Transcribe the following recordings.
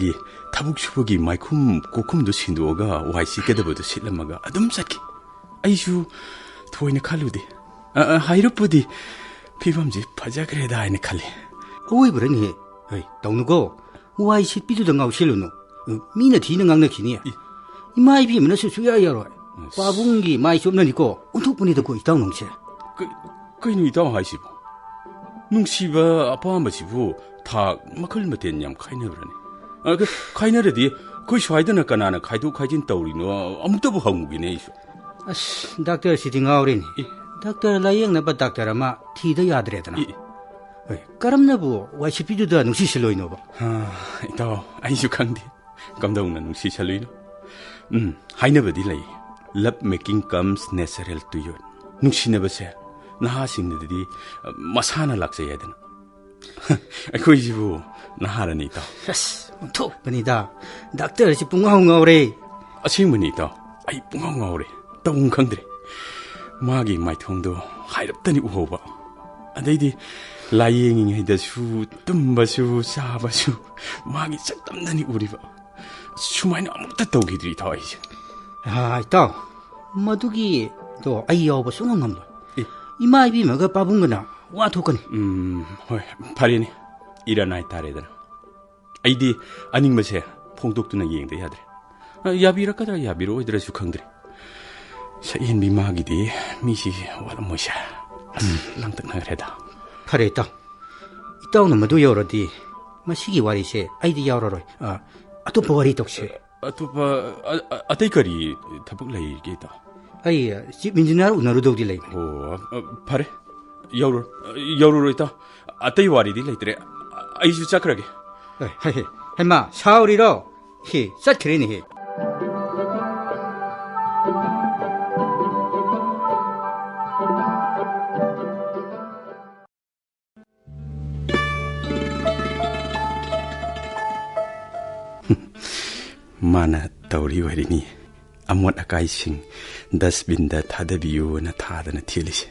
ꯑꯗꯒꯤ ꯊꯕꯛ ꯁꯨꯕꯒꯤ ꯃꯥꯏꯈꯨꯝ ꯀꯣꯛꯈꯨꯝꯗꯨ ꯁꯤꯟꯗꯣꯛꯑꯒ ꯋꯥꯏ ꯁꯤꯠꯀꯗꯕꯗꯨ ꯁꯤꯠꯂꯝꯃꯒ ꯑꯗꯨꯝ ꯆꯠꯈꯤ. ꯑꯩꯁꯨ ꯊꯣꯏꯅ ꯈꯜꯂꯨꯗꯦ. ꯍꯥꯏꯔꯞꯄꯨꯗꯤ ꯐꯤꯕꯝꯁꯤ ꯐꯖꯈ꯭ꯔꯦꯗ ꯍꯥꯏꯅ ꯈꯜꯂꯤ. ꯑꯋꯣꯏꯕꯔꯅꯤꯍꯦ. ꯇꯧꯅꯨꯀꯣ. ꯋꯥꯏ ꯁꯤꯠꯄꯤꯗꯨꯗ ꯉꯥꯎꯁꯤꯜꯂꯨꯅꯨ. ꯃꯤꯅ ꯊꯤꯅ ꯉꯥꯡꯅꯈꯤꯅꯤ. ꯏꯃꯥ ꯏꯕꯦꯝꯃꯅꯁꯨ ꯁꯨꯡꯌꯥ ꯌꯥꯔꯣꯏ. ꯄꯥꯕꯨꯡꯒꯤ ꯃꯥꯏ ꯆꯣꯞꯅꯅꯤꯀꯣ. ꯑꯣꯟꯊꯣꯛꯄꯅꯤꯗꯀꯣ ꯏꯇꯥꯎ ꯅꯪꯁꯦ. ꯀꯩꯅꯣ ꯏꯇꯥꯎ ꯍꯥꯏꯁꯤꯕꯨ? ꯅꯨꯡꯁꯤꯕ ꯑꯄꯥꯝꯕꯁꯤꯕꯨ ꯊꯥꯛ ꯃꯈꯜ ꯃꯊꯦꯜ ꯌꯥꯝ ꯈꯥꯏꯅꯕ꯭ꯔꯅꯤ? ꯈꯥꯏꯅꯔꯗꯤ ꯑꯩꯈꯣꯏ ꯁ꯭ꯋꯥꯏꯗꯅ ꯀꯅꯥꯅ ꯈꯥꯏꯗꯣꯛ ꯈꯥꯏꯖꯤꯟ ꯇꯧꯔꯤꯅꯣ ꯑꯃꯨꯛꯇꯕꯨ ꯍꯪꯉꯨꯒꯤꯅꯦ ꯑꯩꯁꯨ. ꯑꯁ ꯗꯥꯛꯇꯔꯁꯤꯗꯤ ꯉꯥꯎꯔꯦꯅꯦ. ꯗꯥꯛꯇꯔ ꯂꯥꯌꯦꯡꯅꯕ ꯗꯥꯛꯇꯔ ꯑꯃ ꯊꯤꯗ ꯌꯥꯗ꯭ꯔꯦꯗꯅ. ꯀꯔꯝꯅꯕꯨ ꯋꯥꯏ ꯁꯤꯠꯄꯤꯗꯨꯗ ꯅꯨꯡꯁꯤꯁꯜꯂꯣꯏꯅꯣꯕ? ꯏꯇꯥꯎ ꯑꯩꯁꯨ ꯈꯪꯗꯦ ꯀꯝꯗꯧꯅ ꯅꯨꯡꯁꯤꯁꯜꯂꯨꯏꯅꯣ. ꯍꯥꯏꯅꯕꯗꯤ ꯂꯩ. Love making comes natural to you. ꯅꯨꯡꯁꯤꯅꯕꯁꯦ ꯅꯍꯥꯁꯤꯡꯗꯗꯤ ꯃꯁꯥꯅ ꯂꯥꯛꯆꯩ ꯍꯥꯏꯗꯅ. ꯑꯩꯈꯣꯏꯁꯤꯕꯨ ꯅꯍꯥꯔꯅꯤ ꯏꯇꯥꯎ. ꯑꯁ ꯑꯣꯟꯊꯣꯛꯄꯅꯤꯗ. ꯗꯥꯛꯇꯔꯁꯤ ꯄꯨꯡꯉꯥꯎ ꯉꯥꯎꯔꯦ. ꯑꯁꯦꯡꯕꯅꯤ ꯏꯇꯥꯎ. ꯑꯩ ꯄꯨꯡꯉꯥꯎ ꯉꯥꯎꯔꯦ. ꯇꯧꯐꯝ ꯈꯪꯗ꯭ꯔꯦ. ꯃꯥꯒꯤ ꯃꯥꯏꯊꯣꯡꯗꯣ ꯍꯥꯏꯔꯞꯇꯅꯤ ꯎꯍꯧꯕ. ꯑꯗꯩꯗꯤ ꯂꯥꯌꯦꯡꯉꯤꯉꯩꯗꯁꯨ ꯇꯨꯝꯕꯁꯨ ꯆꯥꯕꯁꯨ ꯃꯥꯒꯤ ꯁꯛꯇꯝꯗꯅꯤ ꯎꯔꯤꯕ. ꯁꯨꯃꯥꯏꯅ ꯑꯃꯨꯛꯇ ꯇꯧꯈꯤꯗ꯭ꯔꯤ ꯏꯇꯥꯎ ꯑꯩꯁꯦ. ꯏꯇꯥꯎ ꯃꯗꯨꯒꯤꯗꯣ ꯑꯩ ꯌꯥꯎꯕ ꯁꯨꯡꯉꯝ ꯉꯝꯂꯣꯏ. ꯏꯃꯥ ꯏꯕꯦꯝꯃꯒ ꯄꯥꯕꯨꯡꯒꯅ ꯋꯥꯊꯣꯛꯀꯅꯤ. ꯍꯣꯏ ꯐꯔꯦꯅꯦ. ꯏꯔꯅꯥꯏ ꯇꯥꯔꯦꯗꯅ. ꯑꯩꯗꯤ ꯑꯅꯤꯡꯕꯁꯦ ꯐꯣꯡꯗꯣꯛꯇꯨꯅ ꯌꯦꯡꯗ ꯌꯥꯗ꯭ꯔꯦ. ꯌꯥꯕꯤꯔꯛꯀꯗ꯭ꯔꯥ ꯌꯥꯕꯤꯔꯛꯑꯣꯏꯗ꯭ꯔꯁꯨ ꯈꯪꯗ꯭ꯔꯦ. ꯁꯛꯌꯦꯟꯕꯤ ꯃꯥꯒꯤꯗꯤ ꯃꯤꯁꯤ ꯋꯥꯠꯂꯝꯃꯣꯏꯁꯦ. ꯂꯥꯡꯇꯛꯅꯈ꯭ꯔꯦꯗ. ꯐꯔꯦ ꯏꯇꯥꯎ. ꯏꯇꯥꯎꯅ ꯃꯗꯨ ꯌꯧꯔꯗꯤ ꯃꯁꯤꯒꯤ ꯋꯥꯔꯤꯁꯦ ꯑꯩꯗꯤ ꯌꯥꯎꯔꯔꯣꯏ. ꯑꯇꯣꯞꯄ ꯋꯥꯔꯤ ꯇꯧꯁꯤ. ꯑꯇꯣꯞꯄ ꯑꯇꯩ ꯀꯔꯤ ꯊꯕꯛ ꯂꯩꯒꯦ ꯏꯇꯥꯎ? ꯑꯩ ꯆꯤꯞ ꯏꯟꯖꯤꯅꯤꯌꯥꯔ ꯎꯅꯔꯨꯗꯧꯗꯤ ꯂꯩ. ꯐꯔꯦ. ꯌꯧꯔꯨꯔꯣ ꯏꯇꯥꯎ. ꯑꯇꯩ ꯋꯥꯔꯤꯗꯤ ꯂꯩꯇ꯭ꯔꯦ. ꯑꯩꯁꯨ ꯆꯠꯈ꯭ꯔꯒꯦ. ꯍꯩꯃꯥ ꯁꯥꯎꯔꯤꯔꯣ? ꯆꯠꯈ꯭ꯔꯦꯅꯦꯍꯦ. ꯃꯥꯅ ꯇꯧꯔꯤ ꯑꯣꯏꯔꯤꯅꯤ ꯑꯃꯣꯠ ꯑꯀꯥꯏꯁꯤꯡ ꯗꯁꯕꯤꯟꯗ ꯊꯥꯗꯕꯤꯌꯨꯅ ꯊꯥꯗꯅ ꯊꯦꯜꯂꯤꯁꯦ.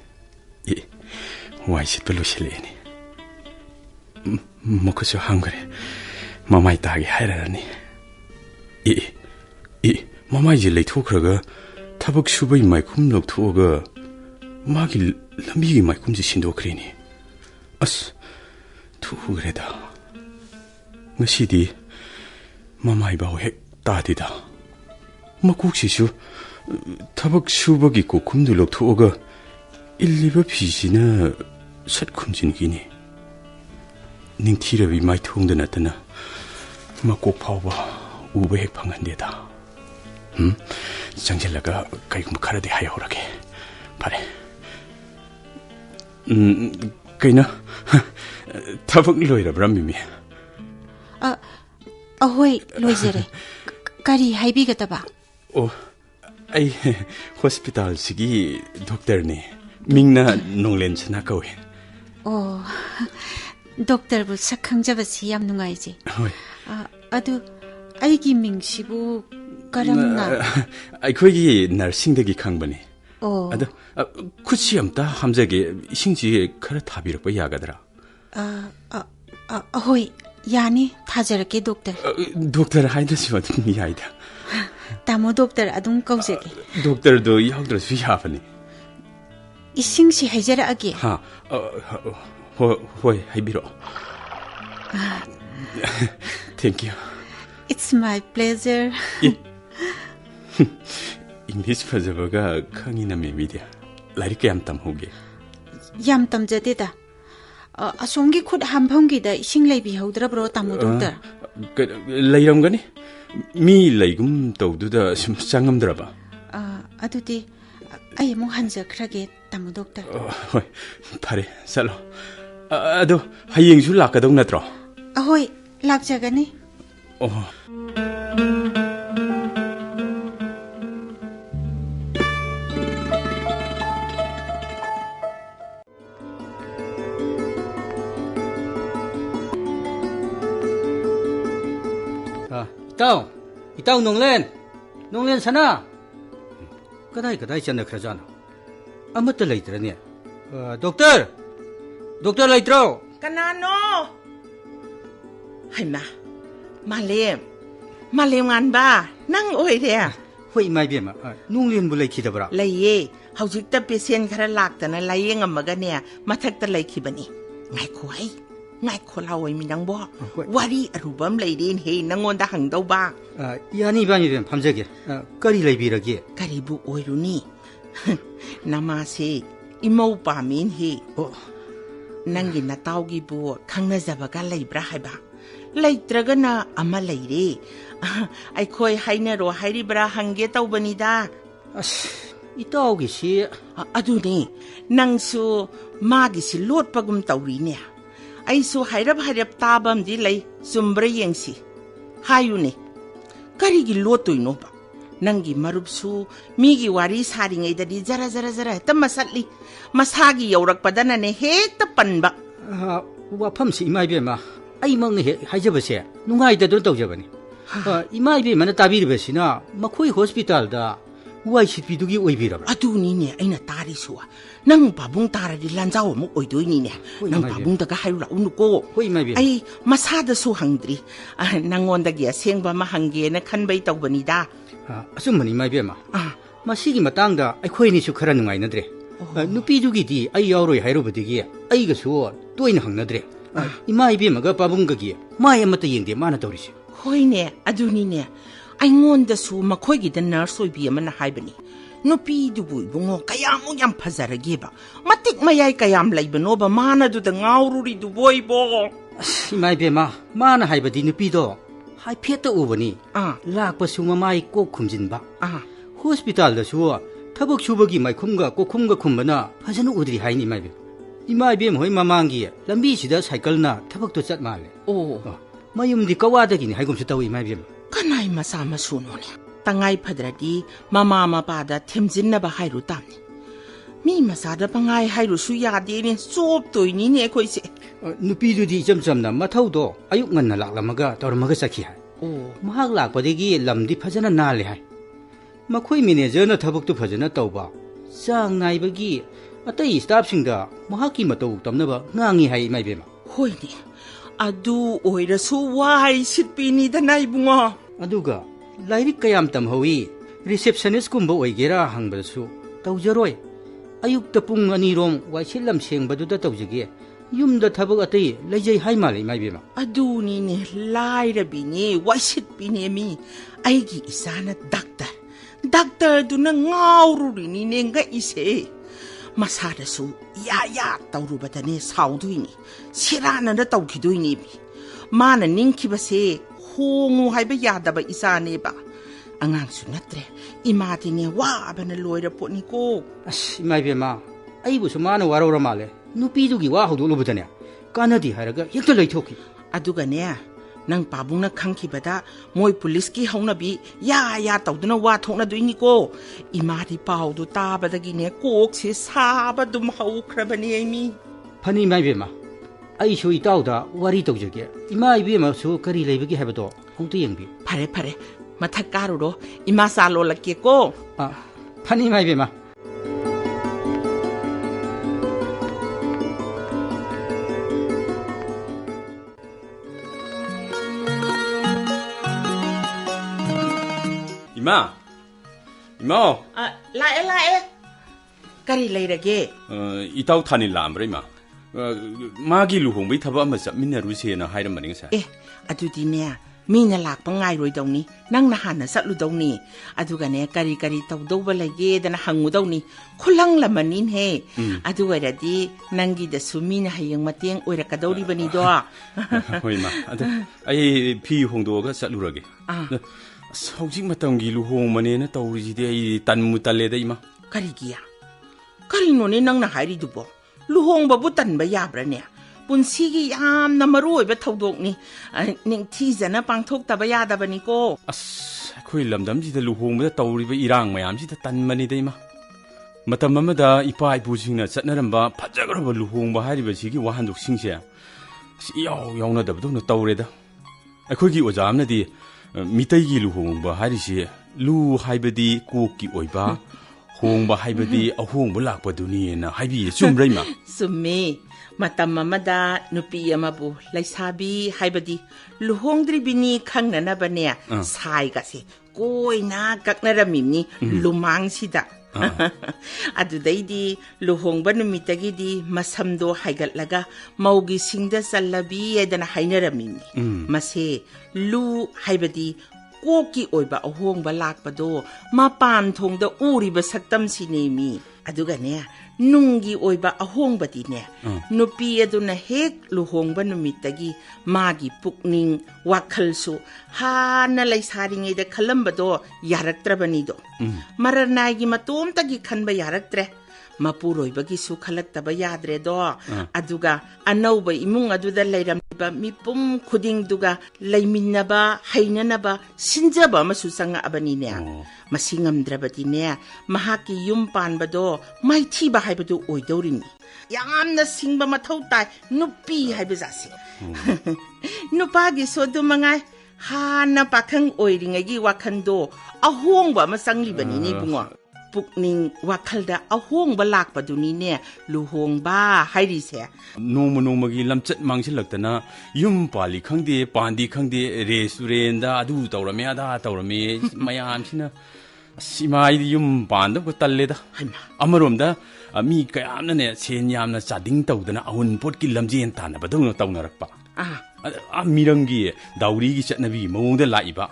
ꯋꯥꯏ ꯁꯤꯠꯄ ꯂꯣꯏꯁꯤꯜꯂꯛꯑꯦꯅꯤ. ꯃꯈꯨꯠꯁꯨ ꯍꯥꯝꯈ꯭ꯔꯦ. ꯃꯃꯥꯏ ꯇꯥꯒꯦ ꯍꯥꯏꯔꯔꯅꯤ. ꯃꯃꯥꯏꯁꯦ ꯂꯩꯊꯣꯛꯈ꯭ꯔꯒ ꯊꯕꯛ ꯁꯨꯕꯩ ꯃꯥꯏꯈꯨꯝ ꯂꯧꯊꯣꯛꯑꯒ ꯃꯥꯒꯤ ꯂꯝꯕꯤꯒꯤ ꯃꯥꯏꯈꯨꯝꯁꯦ ꯁꯤꯟꯗꯣꯛꯈ꯭ꯔꯦꯅꯤ. ꯑꯁ ꯊꯨꯈ꯭ꯔꯦꯗ. ꯉꯁꯤꯗꯤ ꯃꯃꯥꯏꯕꯥꯎ ꯍꯦꯛ ꯇꯥꯗꯦꯗ. ꯃꯀꯣꯛꯁꯤꯁꯨ ꯊꯕꯛ ꯁꯨꯕꯒꯤ ꯀꯣꯛꯈꯨꯝꯗꯨ ꯂꯧꯊꯣꯛꯑꯒ ꯏꯜꯂꯤꯕ ꯐꯤꯁꯤꯅ ꯁꯠ ꯈꯨꯝꯖꯤꯟꯈꯤꯅꯤ. ꯅꯤꯡꯊꯤꯔꯕꯤ ꯃꯥꯏꯊꯣꯡꯗ ꯅꯠꯇꯅ ꯃꯀꯣꯛ ꯐꯥꯎꯕ ꯎꯕ ꯍꯦꯛ ꯐꯪꯍꯟꯗꯦꯗ. ꯆꯪꯁꯤꯜꯂꯒ ꯀꯩꯒꯨꯝꯕ ꯈꯔꯗꯤ ꯍꯥꯏꯍꯧꯔꯒꯦ. ꯐꯔꯦ. ꯀꯩꯅꯣ ꯊꯕꯛ ꯂꯣꯏꯔꯕ꯭ꯔꯥ ꯃꯤꯃꯤ? ꯑꯍꯣꯏ ꯂꯣꯏꯖꯔꯦ. ꯀꯔꯤ ꯍꯥꯏꯕꯤꯒꯗꯕ? ꯑꯩ ꯍꯣꯁꯄꯤꯇꯥꯜꯁꯤꯒꯤ ꯗꯣꯛꯇꯔꯅꯤ. ꯃꯤꯡꯅ ꯅꯣꯡꯂꯦꯟ ꯁꯅꯥ ꯀꯧꯏ. ꯗꯣꯛꯇꯔꯕꯨ ꯁꯛ ꯈꯪꯖꯕꯁꯤ ꯌꯥꯝ ꯅꯨꯡꯉꯥꯏꯖꯩ. ꯍꯣꯏ. ꯑꯗꯨ ꯑꯩꯒꯤ ꯃꯤꯡꯁꯤꯕꯨ ꯀꯔꯝꯅ? ꯑꯩꯈꯣꯏꯒꯤ ꯅꯔꯁꯁꯤꯡꯗꯒꯤ ꯈꯪꯕꯅꯤ. ꯑꯗꯣ ꯈꯨꯠꯁꯤ ꯑꯝꯇ ꯍꯥꯝꯖꯒꯦ. ꯏꯁꯤꯡꯁꯤ ꯈꯔ ꯊꯥꯕꯤꯔꯛꯄ ꯌꯥꯒꯗ꯭ꯔꯥ? ꯍꯣꯏ ꯌꯥꯅꯤ. ꯊꯥꯖꯔꯛꯀꯦ ꯗꯣꯛꯇꯔ. ꯗꯣꯛꯇꯔ ꯍꯥꯏꯗ꯭ꯔꯁꯨ ꯑꯗꯨꯝ ꯌꯥꯏꯗ. ꯇꯥꯃꯣ ꯗꯣꯛꯇꯔ ꯑꯗꯨꯝ ꯀꯧꯖꯒꯦ. ꯗꯣꯛꯇꯔꯗꯣ ꯌꯥꯎꯗ꯭ꯔꯁꯨ ꯌꯥꯕꯅꯤ. 이싱시 해제라기. ꯍꯣꯏ ꯍꯥꯏꯕꯤꯔꯛꯑꯣ. Thank you. It's my pleasure. 잉글리시ꯐꯖꯕꯒ ꯈꯪꯉꯤꯅ ꯃꯦꯃꯤꯗꯤ. ꯂꯥꯏꯔꯤꯛ ꯀꯌꯥꯝ ꯇꯝꯍꯧꯒꯦ? ꯌꯥꯝ ꯇꯝꯖꯗꯦꯗ. ꯑꯁꯣꯝꯒꯤ ꯈꯨꯠ ꯍꯥꯝꯐꯝꯒꯤꯗ ꯏꯁꯤꯡ ꯂꯩꯕꯤꯍꯧꯗ꯭ꯔꯕ꯭ꯔꯣ ꯇꯥꯃꯣ ꯗꯣꯛꯇꯔ? ꯂꯩꯔꯝꯒꯅꯤ. ꯃꯤ ꯂꯩꯒꯨꯝ ꯇꯧꯗꯨꯗ ꯁꯨꯝ ꯆꯪꯉꯝꯗ꯭ꯔꯕ? ꯑꯗꯨꯗꯤ ꯑꯩ ꯑꯃꯨꯛ ꯍꯟꯖꯈ꯭ꯔꯒꯦ ꯇꯥꯃꯣ ꯗꯣꯛꯇꯔ. ꯍꯣꯏ ꯐꯔꯦ ꯆꯠꯂꯣ. ꯑꯗꯣ ꯍꯌꯦꯡꯁꯨ ꯂꯥꯛꯀꯗꯧ ꯅꯠꯇ꯭ꯔꯣ? ꯍꯣꯏ ꯂꯥꯛꯆꯒꯅꯤ. 이따우 농렌 사나 그다이 짠나크라잖아. 아무것도 레이트라니. 독터 레이트로. Kanano? Hay ma, มาเลมงานบ้านั่งโอ้ยเดีย Hoi mai bia ma nung lien bu lai khi da bra เลยเย่เขาจิกตะเปเซียนคาราลักแต่นั้นเลยยังมากันเนี่ยมาทักตะเลยขี้บันนี่ไงคุยเราไอ้มีนังบ่วารีอรูปมเลยดีนเฮนังงอนตาหังเต้าบ้า yani ba ni ben phamje ge kari lai bi ra ge กะริบุโอ้ยรู้นี่ นามาเซอิโมปามินเฮ oh นั่งกินนาเต้ากีบัวข้างน่าจะบักอะไรบราให้บ้าเลยตระกันนะอามาเลยดิไอ้คอยให้เนรอให้ริบราหังเกต้าบันิดา ash itao ge shi อะดูนี่นังสูมากิสิลวดปะกุมเต้ารีเนี่ยไอ้สูให้รับตาบัมดีเลยซุมบรียังสิหายุนี่กะริกิลวดตัวโนบะนังกิมารุบสูมีกิวารีสาริงไอ้ดดีจาระแต่มาสัตลีมาสากิยาวรักปะดานันเฮตะปันบะ wa pham si mai bia ma ai mang he hai je ba se nungai da don tau je ba ni imai bia ma na ta bi de ba si na ma khoi hospital da wai sit bi du gi oi bi ra bra อะดูนี่เนี่ยไอ้น่ะตาดิสัวนั่งป่าบุ้งตาระดิลันเจ้ามุกโอยด้วยนี่เนี่ยนั่งป่าบุ้งตะก็ให้เราอุนุโก hoi mai bia ไอ้มาซาดสู้หังดรีนางงอนตะเกียเสียงบะมาหังเกนะคันใบเตาบันิดา asum mani mai bia ma ma si gi matang da ai khoi ni su khara nungai na dre nupi du gi di ai yaw roi hai ro ba di gi ai ga su toi na hang na dre imai bia ma ga pa bung ga gi mai ama ta yeng de ma na tawri si ค่อยเนี่ยอะดูนี่เนี่ยไอ้งอนตะสู้มาค่อยกินเนอร์สวยเบียมันหายบันินุปีดูบุยบงกะยามยามพะซะระเกบะมาติกมาใหญ่กะยามไหลบโนบะมานะดูตะงาวรุริดูบอยบ่ imai bia ma na hai ba di nupi do hai phet ta u ba ni อ่ะ lak pa su ma mai ko khum jin ba อ่ะ hospital da su thabak subagi mai khum ga ko khum ga khum bana phajanu udri hai ni mai be imai be moi mamang gi lambi sida cycle na thabak to chat ma le โอ้ mayum di kawa da gi ni hai gum su tawi imai be ก็นายมาสามาสูโนเนี่ยตั้งไงพัดระดีมาปาดาเทมจินนะบะให้รู้ตามนี่มีมาสาดะปังไงให้รู้สุยาดีเนี่ยจบตัวนี้เนี่ยค่อยสิ nupi du di jam na ma thau do ayuk ngan na lak lamaga tor maga sakhi hai โอ้ mahak lak pa de gi lam di phajana na le hai ma khoi manager na thabak tu phajana taw ba sang nai ba gi atai staff sing da mahak ki ma taw tam na ba ngangi hai imai be ma ห้อยเนี่ยอะดูโอ้ยระสู้วายสิบปีนี้ทนายบุงอ่ะ aduga lairik kayam tam hawi receptionist kumba oigera hangba su tawjaroi ayuk ta pung ani rom wai silam seng badu da tawjage yum da thabak atai lejai hai mal mai be ma อะดูนี่เนี่ยไล่ระบีนี่วายสิบปีนี้มีไอ้กี่อีสานะดักเตอร์ดูนะงาวรุรินี่เนี่ยก็อีเสมาซาดะสูยาเตารูบัตเนี่ยสาวด้วยนี่เชรานันได้เตาขี้ด้วยนี่มาน่ะนิ่งคิบะเซโฮงูให้ไปยาดะบะอีสานเนี่ยบะอ่างสุนัตเรอีมาที่เนี่ยว่าบันลอยระปวดนี่โก as mai be ma ai bu suma na waro ma le nu pi du gi wa hodu lu butane kana di haraga yek to lai thoki อะดูกันเนี่ยนางป่าบุงนักขังขี้บดามวยพุลิสกี้เฮานะบียาเต่าตัวน่ะว่าทงนะด้วยนี่โกอีมาที่เป่าดูตาบดกี้เนี่ยโกกเสียซาบดุมเฮาครับบันเนี่ยมี phani mai be ma ai shu i taw da wari tawjage imai be ma su kari lai be gi ha ba do hong tu yeng bi พาเรมาทักการุโรอีมาซาโลละเกโก phani mai be ma 이마, 이마, ไล่กะริเลยระเก 이따우 타닐 람브레 이마. 마기 루홍비 타바 마자 민나 루시에나 하이란 말인가 사. เอ๊ะอะดูดีเนี่ยมีน่ะหลากปังไงรวยตรงนี้นั่งน่ะหันน่ะสักลุตรงนี้อะดูกันเนี่ยกะริเต่าดูบะละเกดนะหังงูตรงนี้คุลังละมันนินเฮอะดูว่าดีนั่งกีดสุมีน่ะให้ยังมาเตียงอวยระกะดอริบันนี่ดอ 호이마. 아이 피 홍도가 살루라게. 서직 마땅기 루홍만에나 떠오르지데 이 단무 딸레다 이마. กะริกียกะริโนนี่นั่งน่ะหายดีดูบ่ลูหงบ่บุตันบ่ยาบระเนี่ยปุนซีกิยามนำมารวยบ่เท่าดอกนี่นิ่งที่จะนะปังทุกตะบ่ยาตะบันนี่โก 아스, 코이 람담지다 루홍보다 떠오르베 이랑 마얌지다 딴만이다 이마. 마담마마다 이빠 이부싱나 잣나람바 파자그러바 루홍바 하리바 지기 와한독 싱시야. 영나다부도 너 떠오르다. 거기 오자암나디 미타이기 루홍바 하리시 루 하이바디 꾸기 오이바 홍바 하이바디 아홍바 락바두니에나 하이비 좀 레이마. สุมเม Matam amada nupi amabu laisabi haibadi luhongdribini khangnanabane sai gase koina kaknaramimni lumangsida adudaidi luhongba numitagidi masamdo haigatlaga maugi singda sallabi edana hainaramimni mase lu haibadi koki oiba ahongba lakpado mapan thongda uriba saktam sinemi adugane nungi oiba ahongbadine nupi aduna hek luhongba numitagi magi pukning wakhalsu hana laisaringeda khalambado yaraktrabanido maranagi matomtagi khanba yaraktre mapuroibagi su khalaktaba yadre do aduga anauba imung aduda leiramba mipum khuding duga laiminaba hainanaba sinjaba masu sanga abanine masingamdrabadine mahaki yum panbado maithiba haibadu oidaurini yamna singba mathau tai nupi haibajasi nupagi sodu mangai hana pakhang oiringagi wakhando ahongba masanglibani ni bungo pukning wakhalda ahongba lakpadunine luhongba hairise nongmagi lamchat mangsilaktana yum pali khangde pandi khangde restaurant da adu tawrame ada tawrame mayamsina simai yum panda ko talleda amaromda mi kayamna ne sen yamna chading tawdana ahun pot ki lamjen tana badong tawnarakpa mirangi dauri gi chatnabi mawongda laiba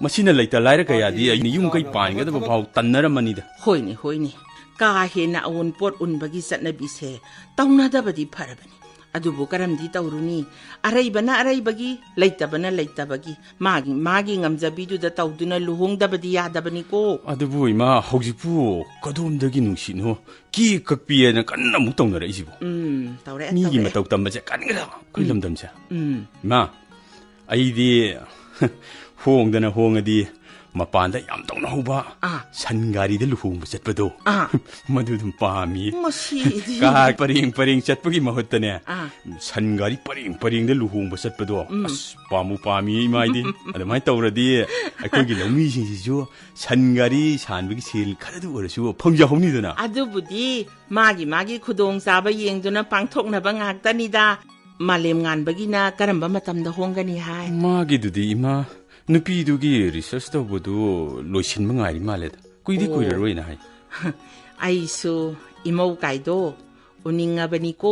masina laita laira kayadi yum kai painga da bau tannaramani da hoini ka hena awon pot unbagi chatnabi se tawnada badi pharabani adubu karamdi tawruni araibagi leitabagi magi ngamjabi du da tawduna luhongda badi yadabani ko adubu ima haujipu kadomdagi nungsino ki kakpi na kanna mu tawnara isibo tawre mi gi mataw tambaje kanga kuilamdamja ma aidi hongdana hongadi mapanda yam tawna hoba sangari de luhongba chatpado madudum pami ka paring chatpagi mahuttane sangari paring de luhongba chatpado pami maidi adamai tawradi akogi lami singsijo sangari sanbagi sel kharadu orasu phangja hawni dana adubudi magi khudong saba yengduna pangthokna ba ngaktanida malem nganbagina karamba matamda hongani hai magi dudi ima nupi dugi research tawbodu loisinma ngari maleda kuidi kuiraroi na hai aisu imau kaido uningabani ko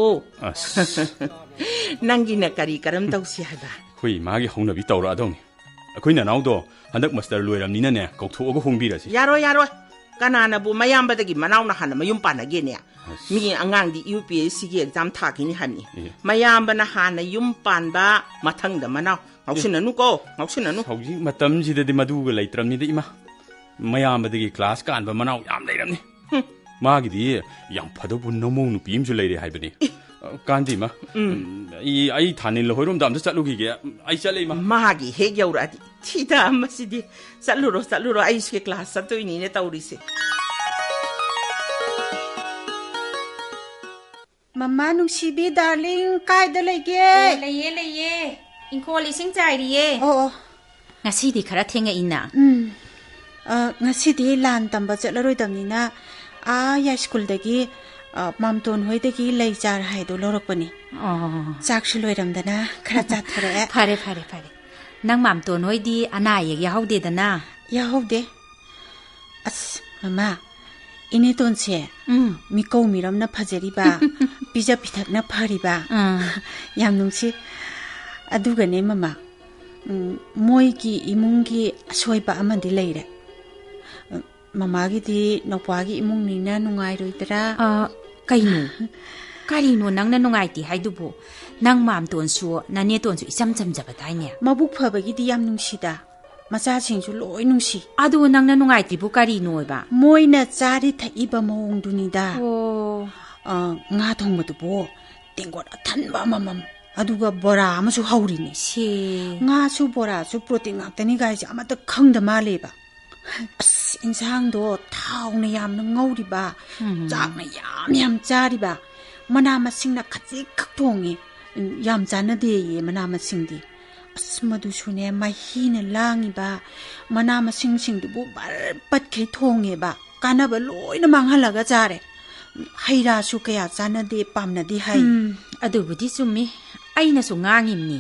nangina kari karam tawsi haba khoi magi hongnabi tawra adong akoina nawdo handak master loiramnina ne kauthoga hongbirasi yaro kanana bu mayambadagi manawna hana mayum panagene mi angang di UPSC gi exam thakini hamni mayambana hana yum panba mathangda manaw ngausinanu hauji matam jida de madu ga laitramni de ima mayambadagi class kanba manaw yam lairamni magi di yam phado bu nomo nu pim ju laire haibani kandi ma ai thanin lo hoirom dam chatlugi ge ai chalei ma magi he yauradi thida masidi saluro ai ske class satoini ne taurise Mama nungsibi darling kaida lege leye ingkol ising chairiye ngasidi khara thenga ina ngasidi lan tamba chatlaroi damnina ya school dagi mamton hoidagi lei jar haido lorakpani chaksu loiramdana khara chathare phare nang mamton hoidi ana ye yahaude dana yahaude as mama ine tonse mikau miramna phajariba pija pithakna phariba yam nungsi adugane mama moigi imungi soiba amandi leire mama gi di nopagi imung nina nungai roidra kaino nangna nungai ti haidubu nang mam ton su nane ton su isam jamjaba daine mabuk phabagi di yam nungsida macha singju loi nungsi adu nangna nungai ti bu kari noiba moina chari thaiba mawong dunida nga thongmadu bo tinggot athanba mamam aduga bora amasu haurini se nga su bora su protein ngaktani gai ja amata khangda maleba insang do thawna yamna ngauriba chakna yam chariba mana masingna khaji khakthongi yam chana de ye mana masingdi madu sune mahina langiba mana masing sing du bar pat khri thonge ba kanaba loina manghalaga chare ꯍꯩꯔꯥꯁꯨ ꯀꯌꯥ ꯆꯥꯅꯗꯦ ꯄꯥꯝꯅꯗꯦ ꯍꯥꯏ ꯑꯗꯨꯕꯨꯗꯤ ꯆꯨꯝꯃꯤ ꯑꯩꯅꯁꯨ ꯉꯥꯡꯉꯤꯝꯅꯤ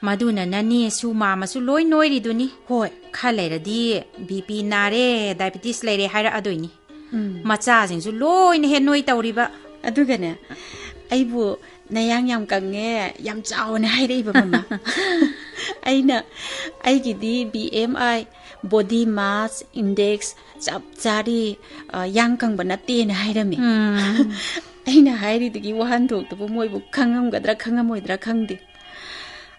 ꯃꯗꯨꯅ ꯅꯅꯦꯁꯨ ꯃꯥꯃꯁꯨ ꯂꯣꯏ ꯅꯣꯏꯔꯤꯗꯨꯅꯤ ꯍꯣꯏ ꯈꯔ ꯂꯩꯔꯗꯤ BP ꯅꯥꯔꯦ ꯗꯥꯏꯕꯦꯇꯤꯁ ꯂꯩꯔꯦ ꯍꯥꯏꯔꯛꯑꯗꯣꯏꯅꯤ ꯃꯆꯥꯁꯤꯡꯁꯨ ꯂꯣꯏꯅ ꯍꯦ ꯅꯣꯏ ꯇꯧꯔꯤꯕ ꯑꯗꯨꯒꯅꯦ ꯑꯩꯕꯨ ꯅꯌꯥꯡ ꯌꯥꯝ ꯀꯪꯉꯦ ꯌꯥꯝ ꯆꯥꯎꯅ ꯍꯥꯏꯔꯛꯏꯕ ꯃꯃꯥ ꯑꯩꯅ ꯑꯩꯒꯤꯗꯤ BMI ꯕꯣꯗꯤ ꯃꯥꯁ ꯏꯟꯗꯦꯛꯁ ꯆꯞ ꯆꯥꯔꯤ ꯌꯥꯡ ꯀꯪꯕ ꯅꯠꯇꯦꯅ ꯍꯥꯏꯔꯝꯃꯤ ꯑꯩꯅ ꯍꯥꯏꯔꯤꯗꯨꯒꯤ ꯋꯥꯍꯟꯊꯣꯛꯇꯨꯕꯨ ꯃꯣꯏꯕꯨ ꯈꯪꯉꯝꯒꯗ꯭ꯔꯥ ꯈꯪꯉꯝꯃꯣꯏꯗ꯭ꯔꯥ ꯈꯪꯗꯦ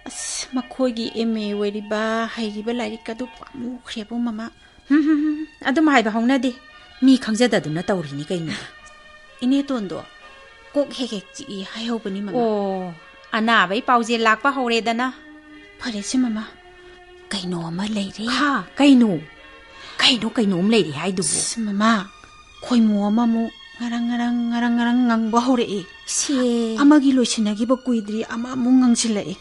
ꯑꯁ ꯃꯈꯣꯏꯒꯤ MA ꯑꯣꯏꯔꯤꯕ ꯍꯩꯔꯤꯕ ꯂꯥꯏꯔꯤꯛ ꯑꯗꯨ ꯄꯥꯝꯃꯨꯈ꯭ꯔꯦꯕꯣ ꯃꯃꯥ ꯑꯗꯨꯝ ꯍꯥꯏꯕ ꯍꯧꯅꯗꯦ ꯃꯤ ꯈꯪꯖꯗꯗꯨꯅ ꯇꯧꯔꯤꯅꯤ ꯀꯩꯅꯣ ꯏꯅꯦꯇꯣꯟꯗꯣ ꯀꯣꯛ ꯍꯦꯛ ꯍꯦꯛ ꯆꯤꯛꯏ ꯍꯥꯏꯍꯧꯕꯅꯤ ꯃꯃꯥ ꯑꯣ ꯑꯅꯥꯕꯩ ꯄꯥꯎꯖꯦꯜ ꯂꯥꯛꯄ ꯍꯧꯔꯦꯗꯅ ꯐꯔꯦꯁꯦ ꯃꯃꯥ ꯀꯩꯅꯣ ꯑꯃ ꯂꯩꯔꯦ ꯍꯥ ꯀꯩꯅꯣꯝ ꯂꯩꯔꯦ ꯍꯥꯏꯗꯨꯕꯨ ꯃꯃꯥ ꯈꯣꯏꯃꯨ ꯑꯃꯃꯨꯛ ꯉꯔꯪ ꯉꯪꯕ ꯍꯧꯔꯛꯏ ꯁꯦ ꯑꯃꯒꯤ ꯂꯣꯏꯁꯤꯟꯅꯈꯤꯕ ꯀꯨꯏꯗ꯭ꯔꯤ ꯑꯃꯃꯨꯛ ꯉꯪꯁꯤꯜꯂꯛꯏ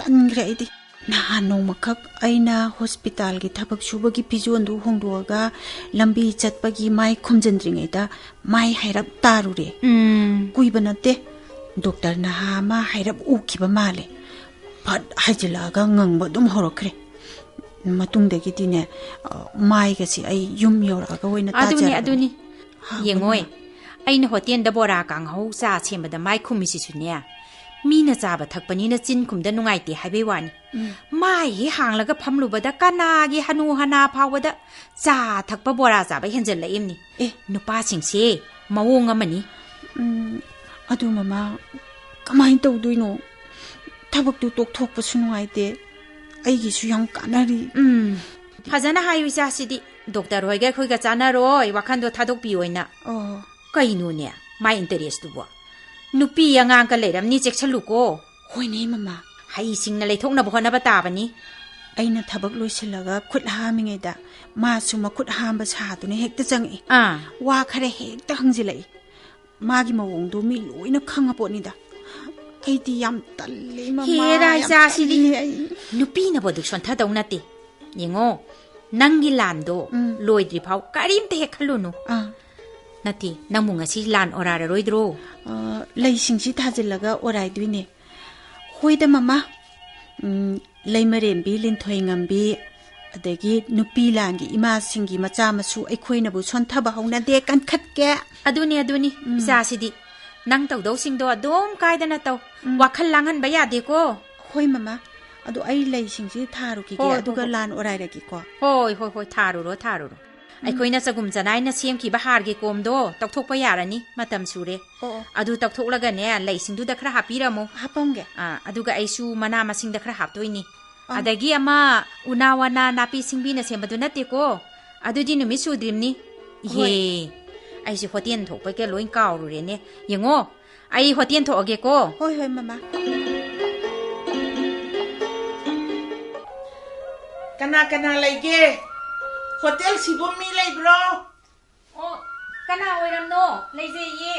ꯇꯟꯈ꯭ꯔꯦ ꯑꯩꯗꯤ ꯅꯍꯥꯟ ꯅꯣꯡꯃꯈꯛ ꯑꯩꯅ ꯍꯣꯁꯄꯤꯇꯥꯜꯒꯤ ꯊꯕꯛ ꯁꯨꯕꯒꯤ ꯐꯤꯖꯣꯜꯗꯨ ꯍꯣꯡꯗꯣꯛꯑꯒ ꯂꯝꯕꯤ ꯆꯠꯄꯒꯤ ꯃꯥꯏ ꯈꯨꯝꯖꯤꯟꯗ꯭ꯔꯤꯉꯩꯗ ꯃꯥꯏ ꯍꯥꯏꯔꯞ ꯇꯥꯔꯨꯔꯦ ꯀꯨꯏꯕ ꯅꯠꯇꯦ ꯗꯣꯛꯇꯔ ꯅꯍꯥ ꯑꯃ ꯍꯥꯏꯔꯞ ꯎꯈꯤꯕ ꯃꯥꯜꯂꯦ ꯐꯠ ꯍꯥꯏꯖꯤꯜꯂꯛꯑꯒ ꯉꯪꯕ ꯑꯗꯨꯝ ꯍꯧꯔꯛꯈ꯭ꯔꯦ ꯃꯇꯨꯡꯗꯒꯤꯗꯤꯅꯦ ꯃꯥꯏꯒꯁꯤ ꯑꯩ ꯌꯨꯝ ꯌꯧꯔꯛꯑꯒ ꯑꯣꯏꯅ ꯇꯥꯖꯔꯕꯅꯤ ꯑꯗꯨꯅꯤ ꯌꯦꯡꯉꯣꯏ ꯑꯩꯅ ꯍꯣꯇꯦꯜꯗ ꯕꯣꯔꯥ ꯀꯥꯡꯍꯧ ꯆꯥ ꯁꯦꯝꯕꯗ ꯃꯥꯏ ꯈꯨꯝꯃꯤꯁꯤꯁꯨꯅꯦ ꯃꯤꯅ ꯆꯥꯕ ꯊꯛꯄꯅꯤꯅ ꯆꯤꯟ ꯈꯨꯝꯗ ꯅꯨꯡꯉꯥꯏꯇꯦ ꯍꯥꯏꯕꯩ ꯋꯥꯅꯤ ꯃꯥꯏ ꯍꯦꯛ ꯍꯥꯡꯂꯒ ꯐꯝꯂꯨꯕꯗ ꯀꯅꯥꯒꯤ ꯍꯅꯨ ꯍꯅꯥ ꯐꯥꯎꯕꯗ ꯆꯥ ꯊꯛꯄ ꯕꯣꯔꯥ ꯆꯥꯕ ꯍꯦꯟꯖꯜꯂꯛꯏꯝꯅꯤ ꯅꯨꯄꯥꯁꯤꯡꯁꯦ ꯃꯑꯣꯡ ꯑꯃꯅꯤ ꯑꯗꯨ ꯃꯃꯥ ꯀꯃꯥꯏꯅ ꯇꯧꯗꯣꯏꯅꯣ ꯊꯕꯛꯇꯨ ꯇꯣꯛꯊꯣꯛꯄꯁꯨ ꯅꯨꯡꯉꯥꯏꯇꯦ ꯑꯩꯒꯤꯁꯨ ꯌꯥꯝ ꯀꯥꯟꯅꯔꯤ ꯐꯖꯅ ꯍꯥꯏꯌꯨ ꯏꯆꯥꯁꯤꯗꯤ ꯗꯣꯛꯇꯔ ꯍꯣꯏꯒ ꯑꯩꯈꯣꯏꯒ ꯆꯥꯟꯅꯔꯣꯏ ꯋꯥꯈꯟꯗꯣ ꯊꯥꯗꯣꯛꯄꯤꯌꯣꯏꯅ ꯀꯩꯅꯣꯅꯦ ꯃꯥꯏ ꯏꯟꯇꯔꯦꯁꯇꯨꯕꯣ ꯅꯨꯄꯤ ꯑꯉꯥꯡꯒ ꯂꯩꯔꯝꯅꯤ ꯆꯦꯛꯁꯜꯂꯨꯀꯣ ꯍꯣꯏꯅꯦ ꯃꯃꯥ ꯍꯩꯁꯤꯡꯅ ꯂꯩꯊꯣꯛꯅꯕ ꯍꯣꯠꯅꯕ ꯇꯥꯕꯅꯤ ꯑꯩꯅ ꯊꯕꯛ ꯂꯣꯏꯁꯤꯜꯂꯒ ꯈꯨꯠ ꯍꯥꯝꯃꯤꯉꯩꯗ ꯃꯥꯁꯨ ꯃꯈꯨꯠ ꯍꯥꯝꯕ ꯁꯥꯗꯨꯅ ꯍꯦꯛꯇ ꯆꯪꯉꯛꯏ ꯋꯥ ꯈꯔ ꯍꯦꯛꯇ ꯍꯪꯖꯤꯜꯂꯛꯏ ꯃꯥꯒꯤ ꯃꯑꯣꯡꯗꯣ ꯃꯤ ꯂꯣꯏꯅ ꯈꯪꯉ ꯄꯣꯠꯅꯤꯗ ꯑꯩꯗꯤ ꯌꯥꯝ ꯇꯜꯂꯤ ꯃꯃꯥ ꯍꯦꯔꯥ ꯏꯆꯥꯁꯤꯗꯤ ꯅꯨꯄꯤꯅꯕꯨ ꯑꯗꯨꯛ ꯁꯣꯟꯊꯗꯧ ꯅꯠꯇꯦ ꯌꯦꯡꯉꯣ ꯅꯪꯒꯤ ꯂꯥꯟꯗꯣ ꯂꯣꯏꯗ꯭ꯔꯤ ꯐꯥꯎ ꯀꯔꯤꯝꯇ ꯍꯦꯛ ꯈꯜꯂꯨꯅꯨ ꯅꯠꯇꯦ ꯅꯪꯕꯨ ꯉꯁꯤ ꯂꯥꯟ ꯑꯣꯔꯥꯔꯔꯣꯏꯗ꯭ꯔꯣ ꯂꯩꯁꯤꯡꯁꯤ ꯊꯥꯖꯤꯜꯂꯒ ꯑꯣꯔꯥꯏꯗꯣꯏꯅꯦ ꯍꯣꯏꯗ ꯃꯃꯥ ꯂꯩꯃꯔꯦꯟꯕꯤ ꯂꯤꯟꯊꯣꯏ ꯉꯝꯕꯤ ꯑꯗꯒꯤ ꯅꯨꯄꯤ ꯂꯥꯟꯒꯤ ꯏꯃꯥꯁꯤꯡꯒꯤ ꯃꯆꯥ ꯃꯁꯨ ꯑꯩꯈꯣꯏꯅꯕꯨ ꯁꯣꯟꯊꯕ ꯍꯧꯅꯗꯦ ꯀꯟꯈꯠꯀꯦ ꯑꯗꯨꯅꯤ ꯏꯆꯥꯁꯤꯗꯤ ꯅꯪ ꯇꯧꯗꯧꯁꯤꯡꯗꯣ ꯑꯗꯨꯝ ꯀꯥꯏꯗꯅ ꯇꯧ ꯋꯥꯈꯜ ꯂꯥꯡꯍꯟꯕ ꯌꯥꯗꯦꯀꯣ ꯍꯣꯏ ꯃꯃꯥ ꯑꯗꯣ ꯑꯩ ꯂꯩꯁꯤꯡꯁꯤ ꯊꯥꯔꯨꯈꯤꯒꯦ ꯑꯗꯨꯒ ꯂꯥꯟ ꯑꯣꯔꯥꯏꯔꯒꯦꯀꯣ ꯍꯣꯏ ꯊꯥꯔꯨꯔꯣ ꯑꯩꯈꯣꯏꯅ ꯆꯒꯨꯝ ꯆꯅꯥꯏꯅ ꯁꯦꯝꯈꯤꯕ ꯍꯥꯔꯒꯤ ꯀꯣꯝꯗꯣ ꯇꯧꯊꯣꯛꯄ ꯌꯥꯔꯅꯤ ꯃꯇꯝ ꯁꯨꯔꯦ ꯑꯗꯨ ꯇꯧꯊꯣꯛꯂꯒꯅꯦ ꯂꯩꯁꯤꯡꯗꯨꯗ ꯈꯔ ꯍꯥꯞꯄꯤꯔꯝꯃꯣ ꯍꯥꯞꯄꯝꯒꯦ ꯑꯗꯨꯒ ꯑꯩꯁꯨ ꯃꯅꯥ ꯃꯁꯤꯡꯗ ꯈꯔ ꯍꯥꯞꯇꯣꯏꯅꯤ ꯑꯗꯒꯤ ꯑꯃ ꯎꯅꯥ ꯋꯥꯅꯥ ꯅꯥꯄꯤ ꯁꯤꯡꯕꯤꯅ ꯁꯦꯝꯕꯗꯨ ꯅꯠꯇꯦꯀꯣ ꯑꯗꯨꯗꯤ ꯅꯨꯃꯤꯠ ꯁꯨꯗ꯭ꯔꯤꯝꯅꯤ ꯏꯍꯦ ꯑꯩꯁꯦ ꯍꯣꯇꯦꯜ ꯊꯣꯛꯄꯒ ꯂꯣꯏ ꯀꯥꯎꯔꯨꯔꯦꯅꯦ ꯌꯦꯡꯉꯣ ꯑꯩ ꯍꯣꯇꯦꯜ ꯊꯣꯛꯑꯒꯦꯀꯣ ꯍꯣꯏ ꯃꯃꯥ ꯀꯅꯥ ꯂꯩꯒꯦ ꯍꯣꯇꯦꯜ ꯁꯤꯕꯨ ꯃꯤ ꯂꯩꯕ꯭ꯔꯣ ꯀꯅꯥ ꯑꯣꯏꯔꯝꯅꯣ ꯂꯩꯖꯩꯌꯦ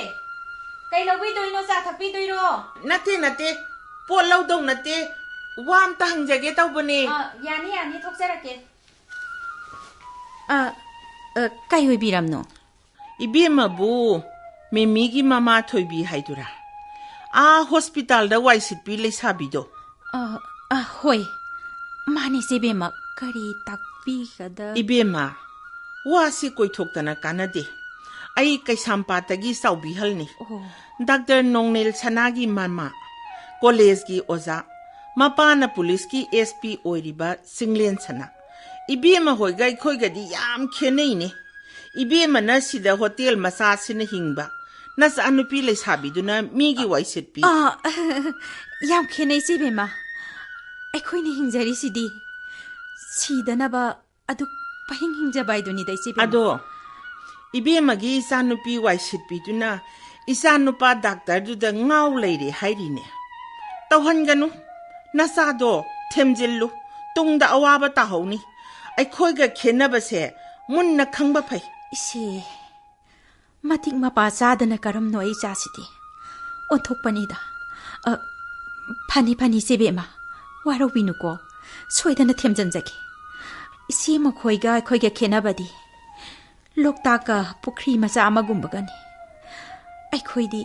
ꯀꯩ ꯂꯧꯕꯤꯗꯣꯏꯅꯣ ꯆꯥ ꯊꯛꯄꯤꯗꯣꯏꯔꯣ ꯅꯠꯇꯦ ꯄꯣꯠ ꯂꯧꯗꯧ ꯅꯠꯇꯦ ꯋꯥ ꯑꯝꯇ ꯍꯪꯖꯒꯦ ꯇꯧꯕꯅꯦ ꯌꯥꯅꯤ ꯊꯣꯛꯆꯔꯛꯀꯦ ꯀꯩ ꯑꯣꯏꯕꯤꯔꯝꯅꯣ 이비엠마부 메미기 마마 토이비 하이두라 아 호스피탈다 와이시피 레사비도 ꯍꯣꯏ ꯃꯥꯅꯤ ꯏꯆꯦꯕꯦꯝꯃ ꯀꯔꯤ ꯇꯥꯛꯄꯤꯒꯗ 이비엠마 와시 꼬이톡다나 까나데 아이 까이삼파타기 사우비할니 닥터 농넬 사나기 마마 콜레지기 오자 마파나 폴리스기 SP 오이리바 싱렌 사나 이비엠마 호이가 이코이가디 얌 खे네이네 이비엠마나 시다 호텔 마사시나 힝바 나사 아누피 레사비두나 미기 와이시피 ꯌꯥꯝ ꯈꯦꯅꯩ ꯏꯆꯦꯕꯦꯝꯃ ꯑꯩꯈꯣꯏꯅ ꯍꯤꯡꯖꯔꯤꯁꯤꯗꯤ ꯁꯤꯗꯅꯕ ꯑꯗꯨ ꯄꯍꯤꯡ ꯍꯤꯡꯖꯕ ꯍꯥꯏꯗꯨꯅꯤꯗ ꯏꯆꯦꯕꯦꯝꯃ ꯑꯗꯣ 이비엠마기 이사누피 와이시피두나 이사누파 닥터두다 ꯉꯥꯎ ꯂꯩꯔꯦ ꯍꯥꯏꯔꯤꯅꯦ ꯇꯧꯍꯟꯒꯅꯨ ꯅꯁꯥꯗꯣ ꯊꯦꯝꯖꯤꯜꯂꯨ ꯇꯨꯡꯗ ꯑꯋꯥꯕ ꯇꯥꯍꯧꯅꯤ ꯑꯩꯈꯣꯏꯒ ꯈꯦꯟꯅꯕꯁꯦ ꯃꯨꯟꯅ ꯈꯪꯕ ꯐꯩ ꯏꯁꯦ ꯃꯇꯤꯛ ꯃꯄꯥ ꯆꯥꯗꯅ ꯀꯔꯝꯅꯣ ꯑꯩ ꯏꯆꯥꯁꯤꯗꯤ ꯑꯣꯟꯊꯣꯛꯄꯅꯤꯗ ꯐꯅꯤ ꯏꯆꯦꯕꯦꯝꯃ ꯋꯥꯔꯧꯕꯤꯅꯨꯀꯣ ꯁꯣꯏꯗꯅ ꯊꯦꯝꯖꯤꯟꯖꯒꯦ ꯏꯆꯦ ꯃꯈꯣꯏꯒ ꯑꯩꯈꯣꯏꯒ ꯈꯦꯟꯅꯕꯗꯤ ꯂꯣꯛꯇꯥꯛꯀ ꯄꯨꯈ꯭ꯔꯤ ꯃꯆꯥ ꯑꯃꯒꯨꯝꯕꯒꯅꯤ ꯑꯩꯈꯣꯏꯗꯤ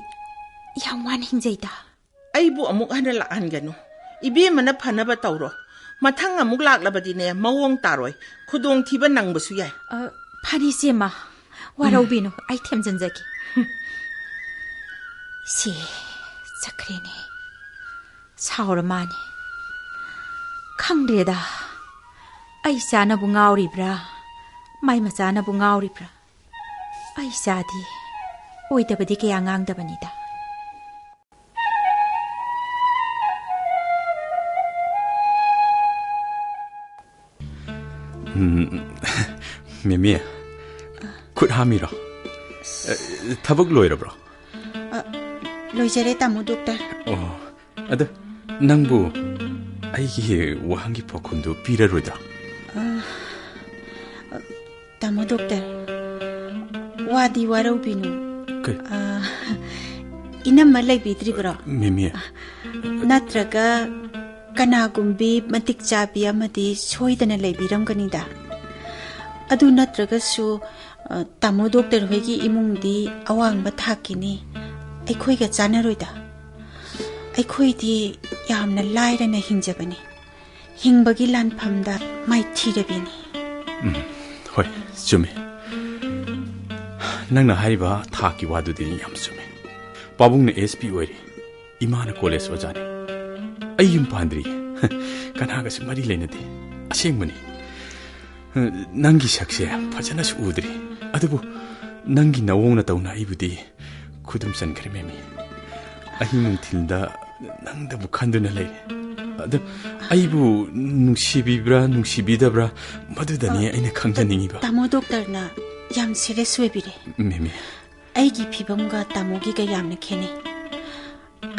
ꯌꯥꯝ ꯋꯥꯅ ꯍꯤꯡꯖꯩꯗ ꯑꯩꯕꯨ ꯑꯃꯨꯛ ꯍꯟꯅ ꯂꯥꯛꯍꯟꯒꯅꯨ ꯏꯕꯦꯝꯃꯅ ꯐꯅꯕ ꯇꯧꯔꯣ ꯃꯊꯪ ꯑꯃꯨꯛ ꯂꯥꯛꯂꯕꯗꯤꯅꯦ ꯃꯑꯣꯡ ꯇꯥꯔꯣꯏ ꯈꯨꯗꯣꯡꯊꯤꯕ ꯅꯪꯕꯁꯨ ꯌꯥꯏ ꯐꯔꯦ ꯏꯆꯦꯝꯃ ꯋꯥꯔꯧꯕꯤꯅꯨ ꯑꯩ ꯊꯦꯝꯖꯤꯟꯖꯒꯦ ꯏꯆꯦ ꯆꯠꯈ꯭ꯔꯦꯅꯦ ꯁꯥꯎꯔ ꯃꯥꯅꯦ ꯈꯪꯗ꯭ꯔꯦꯗ ꯑꯩ ꯏꯆꯥꯅꯕꯨ ꯉꯥꯎꯔꯤꯕ꯭ꯔꯥ ꯃꯥꯏ ꯃꯆꯥꯅꯕꯨ ꯉꯥꯎꯔꯤꯕ꯭ꯔꯥ ꯑꯩ ꯏꯆꯥꯗꯤ ꯑꯣꯏꯗꯕꯗꯤ ꯀꯌꯥ ꯉꯥꯡꯗꯕꯅꯤꯗ ꯃꯦꯃꯤ ꯈꯨꯠ ꯍꯥꯝꯃꯤꯔꯣ ꯊꯕꯛ ꯂꯣꯏꯔꯕ꯭ꯔꯣ ꯂꯣꯏꯖꯔꯦ ꯇꯥꯃꯣ ꯗꯣꯛꯇꯔ ꯑꯣ ꯑꯗ ꯅꯪꯕꯨ ꯑꯩꯒꯤ ꯋꯥꯍꯪꯒꯤ ꯄꯥꯎꯈꯨꯝꯗꯨ ꯄꯤꯔꯔꯣꯏꯗ꯭ꯔꯥ ꯇꯥꯃꯣ ꯗꯣꯛꯇꯔ ꯋꯥꯗꯤ ꯋꯥꯔꯧꯕꯤꯅꯨ ꯏꯅꯝꯃ ꯂꯩꯕꯤꯗ꯭ꯔꯤꯕ꯭ꯔꯣ ꯃꯦꯃꯤ ꯅꯠꯇ꯭ꯔꯒ ꯀꯅꯥꯒꯨꯝꯕꯤ ꯃꯇꯤꯛ ꯆꯥꯕꯤ ꯑꯃꯗꯤ ꯁꯣꯏꯗꯅ ꯂꯩꯕꯤꯔꯝꯒꯅꯤꯗ ꯑꯗꯨ ꯅꯠꯇ꯭ꯔꯒꯁꯨ ꯇꯥꯃꯣ ꯗꯣꯛꯇꯔ ꯍꯣꯏꯒꯤ ꯏꯃꯨꯡꯗꯤ ꯑꯋꯥꯡꯕ ꯊꯥꯛꯀꯤꯅꯤ ꯑꯩꯈꯣꯏꯒ ꯆꯥꯟꯅꯔꯣꯏꯗ ꯑꯩꯈꯣꯏꯗꯤ ꯌꯥꯝꯅ ꯂꯥꯏꯔꯅ ꯍꯤꯡꯖꯕꯅꯤ ꯍꯤꯡꯕꯒꯤ ꯂꯥꯟꯐꯝꯗ ꯃꯥꯏꯊꯤꯔꯕꯤꯅꯤ ꯍꯣꯏ ꯆꯨꯝꯃꯦ ꯅꯪꯅ ꯍꯥꯏꯔꯤꯕ ꯊꯥꯛꯀꯤ ꯋꯥꯗꯨꯗꯤ ꯌꯥꯝ ꯆꯨꯝꯃꯦ ꯄꯥꯕꯨꯡꯅ SP ꯑꯣꯏꯔꯤ ꯏꯃꯥꯅ ꯀꯣꯂꯦꯖ ꯑꯣꯖꯥꯅꯤ ꯑꯩ ꯌꯨꯝ ꯄꯥꯟꯗ꯭ꯔꯤꯌꯦ ꯀꯅꯥꯒꯁꯨ ꯃꯔꯤ ꯂꯩꯅꯗꯦ ꯑꯁꯦꯡꯕꯅꯤ ꯅꯪꯒꯤ ꯁꯛꯁꯦ ꯐꯖꯅꯁꯨ ꯎꯗ꯭ꯔꯤ ꯑꯗꯨꯕꯨ ꯅꯪꯒꯤ ꯅꯑꯣꯡꯅ ꯇꯧꯅ ꯑꯩꯕꯨꯗꯤ ꯈꯨꯗꯨꯝ ꯆꯟꯈ꯭ꯔꯦ ꯃꯦꯃꯤ ꯑꯍꯤꯡ ꯅꯨꯡꯊꯤꯜꯗ ꯅꯪꯗꯕꯨ ꯈꯟꯗꯨꯅ ꯂꯩꯔꯦ ꯑꯗꯨ ꯑꯩꯕꯨ ꯅꯨꯡꯁꯤꯕꯤꯕ꯭ꯔꯥ ꯅꯨꯡꯁꯤꯕꯤꯗꯕ꯭ꯔꯥ ꯃꯗꯨꯗꯅꯤ ꯑꯩꯅ ꯈꯪꯖꯅꯤꯡꯉꯤꯕ ꯇꯥꯃꯣ ꯗꯣꯛꯇꯔꯅ ꯌꯥꯝ ꯁꯤꯔꯤꯌꯁ ꯑꯣꯏꯕꯤꯔꯦ ꯃꯦꯃꯤ ꯑꯩꯒꯤ ꯐꯤꯕꯝꯒ ꯇꯥꯃꯣꯒꯤꯒ ꯌꯥꯝꯅ ꯈꯦꯠꯅꯩ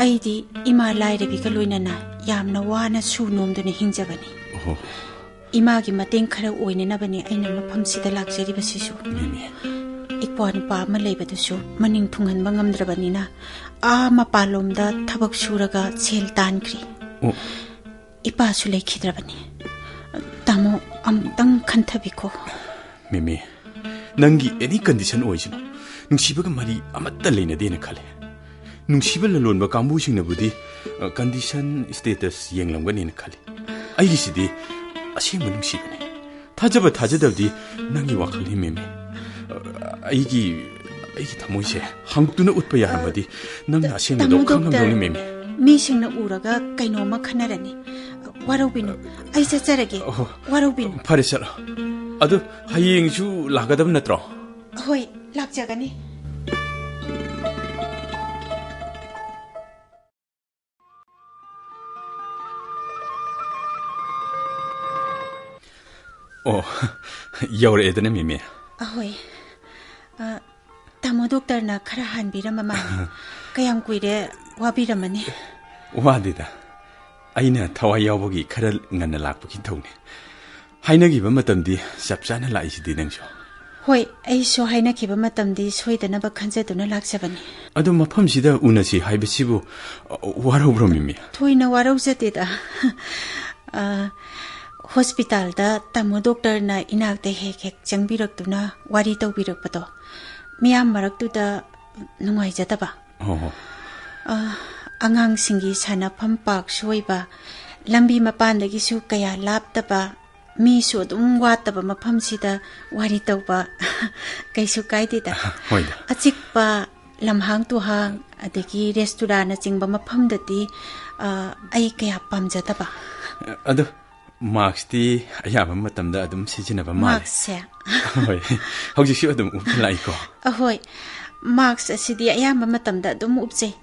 ꯑꯩꯗꯤ ꯏꯃꯥ ꯂꯥꯏꯔꯕꯤꯒ ꯂꯣꯏꯅꯅ ꯌꯥꯝꯅ ꯋꯥꯅ ꯁꯨ ꯅꯣꯝꯗꯨꯅ ꯍꯤꯡꯖꯕꯅꯤ ꯏꯃꯥꯒꯤ ꯃꯇꯦꯡ ꯈꯔ ꯑꯣꯏꯅꯅꯕꯅꯤ ꯑꯩꯅ ꯃꯐꯝꯁꯤꯗ ꯂꯥꯛꯆꯔꯤꯕꯁꯤꯁꯨ ꯏꯄ꯭ꯋꯥ ꯅꯨꯄꯥ ꯑꯃ ꯂꯩꯕꯗꯨꯁꯨ ꯃꯅꯤꯡ ꯊꯨꯡꯍꯟꯕ ꯉꯝꯗ꯭ꯔꯕꯅꯤꯅ ꯃꯄꯥꯟꯂꯣꯝꯗ ꯊꯕꯛ ꯁꯨꯔꯒ ꯁꯦꯜ ꯇꯥꯟꯈ꯭ꯔꯤ ꯏꯄꯥꯁꯨ ꯂꯩꯈꯤꯗ꯭ꯔꯕꯅꯤ ꯇꯥꯃꯣ ꯑꯃꯨꯛꯇꯪ ꯈꯟꯊꯕꯤꯈꯣ ꯃꯦꯃꯤ ꯅꯪꯒꯤ ꯑꯦꯅꯤ ꯀꯟꯗꯤꯁꯟ ꯑꯣꯏꯁꯅꯨ ꯅꯨꯡꯁꯤꯕꯒ ꯃꯔꯤ ꯑꯃꯠꯇ ꯂꯩꯅꯗꯦꯅ ꯈꯜꯂꯦ ꯅꯨꯡꯁꯤꯕ ꯂꯂꯣꯟꯕ ꯀꯥꯡꯕꯨꯁꯤꯡꯅꯕꯨꯗꯤ ꯀꯟꯗꯤꯁꯟ ꯁ꯭ꯇꯦꯇꯁ ꯌꯦꯡꯂꯝꯒꯅꯤꯅ ꯈꯜꯂꯤ ꯑꯩꯒꯤꯁꯤꯗꯤ ꯑꯁꯦꯡꯕ ꯅꯨꯡꯁꯤꯕꯅꯤ ꯊꯥꯖꯕ ꯊꯥꯖꯗꯕꯗꯤ ꯅꯪꯒꯤ ꯋꯥꯈꯜꯅꯤ ꯃꯦꯃꯤ ꯑꯩꯒꯤ ꯊꯃꯣꯏꯁꯦ ꯍꯥꯡꯗꯣꯛꯇꯨꯅ ꯎꯠꯄ ꯌꯥꯔꯝꯃꯗꯤ ꯅꯪꯅ ꯑꯁꯦꯡꯕꯗꯣ ꯈꯪꯉꯝꯗꯧꯅꯤ ꯃꯦꯃꯤ ꯃꯤꯁꯤꯡꯅ ꯎꯔꯒ ꯀꯩꯅꯣꯝꯃ ꯈꯟꯅꯔꯅꯤ ꯋꯥꯔꯧꯕꯤꯅꯨ ꯑꯩ ꯆꯠꯆꯔꯒꯦ ꯋꯥꯔꯧꯕꯤꯅꯨ ꯐꯔꯦ ꯆꯠꯂꯣ ꯑꯗꯨ ꯍꯌꯦꯡꯁꯨ ꯂꯥꯛꯀꯗꯕ ꯅꯠꯇ꯭ꯔꯣ ꯍꯣꯏ ꯂꯥꯛꯆꯒꯅꯤ ꯑꯣ ꯌꯧꯔꯛꯑꯦꯗꯅ ꯃꯦꯃꯤ ꯑꯍꯣꯏ ꯇꯥꯃꯣ ꯗꯣꯛꯇꯔꯅ ꯈꯔ ꯍꯥꯟꯕꯤꯔꯝꯃ ꯃꯥꯜꯂꯦ ꯀꯌꯥꯝ ꯀꯨꯏꯔꯦ ꯋꯥꯕꯤꯔꯝꯃꯅꯤ ꯋꯥꯗꯦꯗ ꯑꯩꯅ ꯊꯋꯥꯏ ꯌꯥꯎꯕꯒꯤ ꯈꯔ ꯉꯟꯅ ꯂꯥꯛꯄꯒꯤ ꯊꯧꯅꯤ ꯍꯥꯏꯅꯈꯤꯕ ꯃꯇꯝꯗꯤ ꯆꯞ ꯆꯥꯅ ꯂꯥꯛꯏꯁꯤꯗꯤ ꯅꯪꯁꯨ ꯍꯣꯏ ꯑꯩꯁꯨ ꯍꯥꯏꯅꯈꯤꯕ ꯃꯇꯝꯗꯤ ꯁꯣꯏꯗꯅꯕ ꯈꯟꯖꯗꯨꯅ ꯂꯥꯛꯆꯕꯅꯤ ꯑꯗꯣ ꯃꯐꯝꯁꯤꯗ ꯎꯅꯁꯤ ꯍꯥꯏꯕꯁꯤꯕꯨ ꯋꯥꯔꯧꯕ꯭ꯔꯣ ꯃꯦꯃꯤ ꯊꯣꯏꯅ ꯋꯥꯔꯧꯖꯗꯦꯗ ꯍꯣꯁꯄꯤꯇꯥꯜꯗ ꯇꯥꯃꯣ ꯗꯣꯛꯇꯔꯅ ꯏꯅꯥꯛꯇ ꯍꯦꯛ ꯍꯦꯛ ꯆꯪꯕꯤꯔꯛꯇꯨꯅ ꯋꯥꯔꯤ ꯇꯧꯕꯤꯔꯛꯄꯗꯣ ꯃꯤꯌꯥꯝ ꯃꯔꯛꯇꯨꯗ ꯅꯨꯡꯉꯥꯏꯖꯗꯕ ꯑꯉꯥꯡꯁꯤꯡꯒꯤ ꯁꯥꯟꯅꯐꯝ ꯄꯥꯛꯁꯨ ꯑꯣꯏꯕ ꯂꯝꯕꯤ ꯃꯄꯥꯟꯗꯒꯤꯁꯨ ꯀꯌꯥ ꯂꯥꯞꯇꯕ ꯃꯤꯁꯨ ꯑꯗꯨꯝ ꯋꯥꯠꯇꯕ ꯃꯐꯝꯁꯤꯗ ꯋꯥꯔꯤ ꯇꯧꯕ ꯀꯩꯁꯨ ꯀꯥꯏꯗꯦꯗ ꯑꯆꯤꯛꯄ ꯂꯝꯍꯥꯡ ꯇꯨꯍꯥꯡ ꯑꯗꯒꯤ ꯔꯦꯁꯇꯨꯔꯥꯟꯅꯆꯤꯡꯕ ꯃꯐꯝꯗꯗꯤ ꯑꯩ ꯀꯌꯥ ꯄꯥꯝꯖꯗꯕ ꯑꯗꯣ ꯃꯥꯛꯁꯇꯤ ꯑꯌꯥꯝꯕ ꯃꯇꯝꯗ ꯑꯗꯨꯝ ꯁꯤꯖꯤꯟꯅꯕ ꯃꯥꯜꯂꯦ ꯃꯥꯛꯁꯁꯦ ꯍꯣꯏ ꯍꯧꯖꯤꯛꯁꯨ ꯑꯗꯨꯝ ꯎꯞꯄ ꯂꯥꯛꯏꯀꯣ ꯑꯍꯣꯏ ꯃꯥꯛꯁ ꯑꯁꯤꯗꯤ ꯑꯌꯥꯝꯕ ꯃꯇꯝꯗ ꯑꯗꯨꯝ ꯎꯞꯆꯩ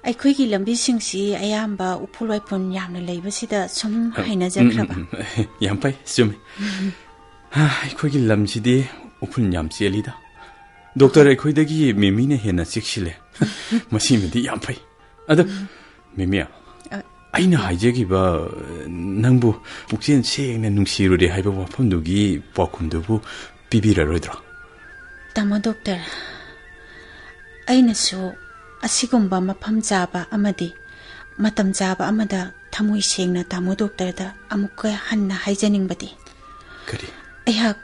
ꯑꯩꯈꯣꯏꯒꯤ ꯂꯝꯕꯤꯁꯤꯡꯁꯤ ꯑꯌꯥꯝꯕ ꯎꯐꯨꯜ ꯋꯥꯏꯐꯨꯜ ꯌꯥꯝꯅ ꯂꯩꯕꯁꯤꯗ ꯁꯨꯝ ꯍꯩꯅꯖꯈ꯭ꯔꯕ ꯌꯥꯝ ꯐꯩ ꯆꯨꯝꯃꯤ ꯑꯩꯈꯣꯏꯒꯤ ꯂꯝꯁꯤꯗꯤ ꯎꯐꯨꯜ ꯌꯥꯝ ꯆꯦꯜꯂꯤꯗ ꯗꯣꯛꯇꯔ ꯑꯩꯈꯣꯏꯗꯒꯤ ꯃꯦꯃꯤꯅ ꯍꯦꯟꯅ ꯆꯦꯛꯁꯤꯜꯂꯦ ꯃꯁꯤꯃꯗꯤ ꯌꯥꯝ ꯐꯩ ꯑꯗꯣ ꯃꯦꯃꯤ ꯑꯩꯅ ꯍꯥꯏꯖꯈꯤꯕ ꯅꯪꯕꯨ ꯄꯨꯛꯆꯦꯜ ꯁꯦꯡꯅ ꯅꯨꯡꯁꯤꯔꯨꯔꯦ ꯍꯥꯏꯕ ꯋꯥꯐꯝꯗꯨꯒꯤ ꯄꯥꯎꯈꯨꯝꯗꯨꯕꯨ ꯄꯤꯕꯤꯔꯔꯣꯏꯗ꯭ꯔꯣ ꯇꯥꯃꯣ ꯗꯣꯛꯇꯔ ꯑꯩꯅꯁꯨ ꯑꯁꯤꯒꯨꯝꯕ ꯃꯐꯝ ꯆꯥꯕ ꯑꯃꯗꯤ ꯃꯇꯝ ꯆꯥꯕ ꯑꯃꯗ ꯊꯃꯣꯏ ꯁꯦꯡꯅ ꯇꯥꯃꯣ ꯗꯣꯛꯇꯔꯗ ꯑꯃꯨꯛꯀ ꯍꯟꯅ ꯍꯥꯏꯖꯅꯤꯡꯕꯗꯤ ꯀꯔꯤ ꯑꯩꯍꯥꯛ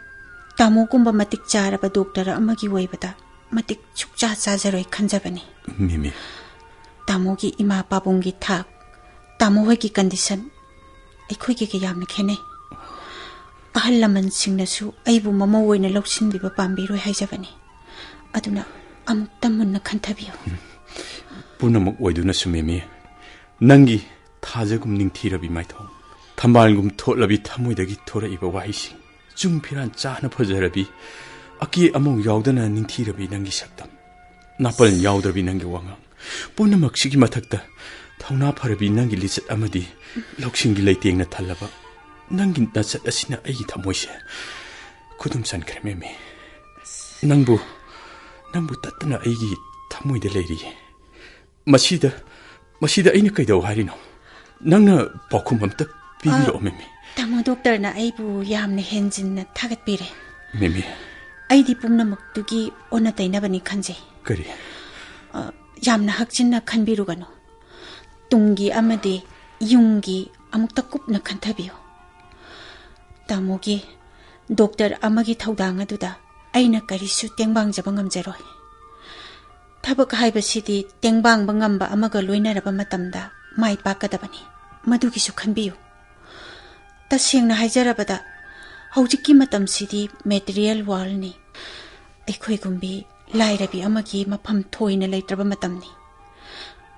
ꯇꯥꯃꯣꯒꯨꯝꯕ ꯃꯇꯤꯛ ꯆꯥꯔꯕ ꯗꯣꯛꯇꯔ ꯑꯃꯒꯤ ꯑꯣꯏꯕꯗ matik sukcha chajaroi khanjabani. Mimi. Tamogi ima pabungi thak, tamo hoigi condition, aikhoigi ke yamna khene. Ahal laman singnasu aibu mama woina loksinbiba pambiroi haijabani. Aduna amukta munna khanthabiyo. Punamak oiduna sumimi. Nangi thajagum ningthirabi maithong. Thambalgum tholabi thamoidagi thoraiba wahising. Jungphiran chana phajarabi. Aki among yaudana ningthirabi nangi saktam. Napal yaudrabi nangi wangang. Punamak sigi mathakta. Thauna pharabi nangi lichat amadi. Loksingi leitengna thalaba. Nangi nachat asina aigi thamoise. Kudum sankhre memi. Nangbu tatna aigi thamoida leiri. Masida aina kaidau harino. Nangna pakhum amta pibiro memi. Tamo doctor na aibu yamna henjin na thagat pire. Memi. Aidi pumnamak tugi ona tainabani khanje. Kari. Yamna hakjinna khanbirugano. Tungi amade yungi amukta kupna khanthabiyo. Tamogi doctor amagi thaudang aduda aina karisu tengbang jaba ngamjaroi. Thabak haibasidi tengbang bangamba amaga loinaraba matamda mai pakadabani. Madugisu khanbiyo. Tasengna haijarabada hojikki matamsidi material world ni. Aikhoi gumbi lairabi amagi mafam thoina leitraba matamni.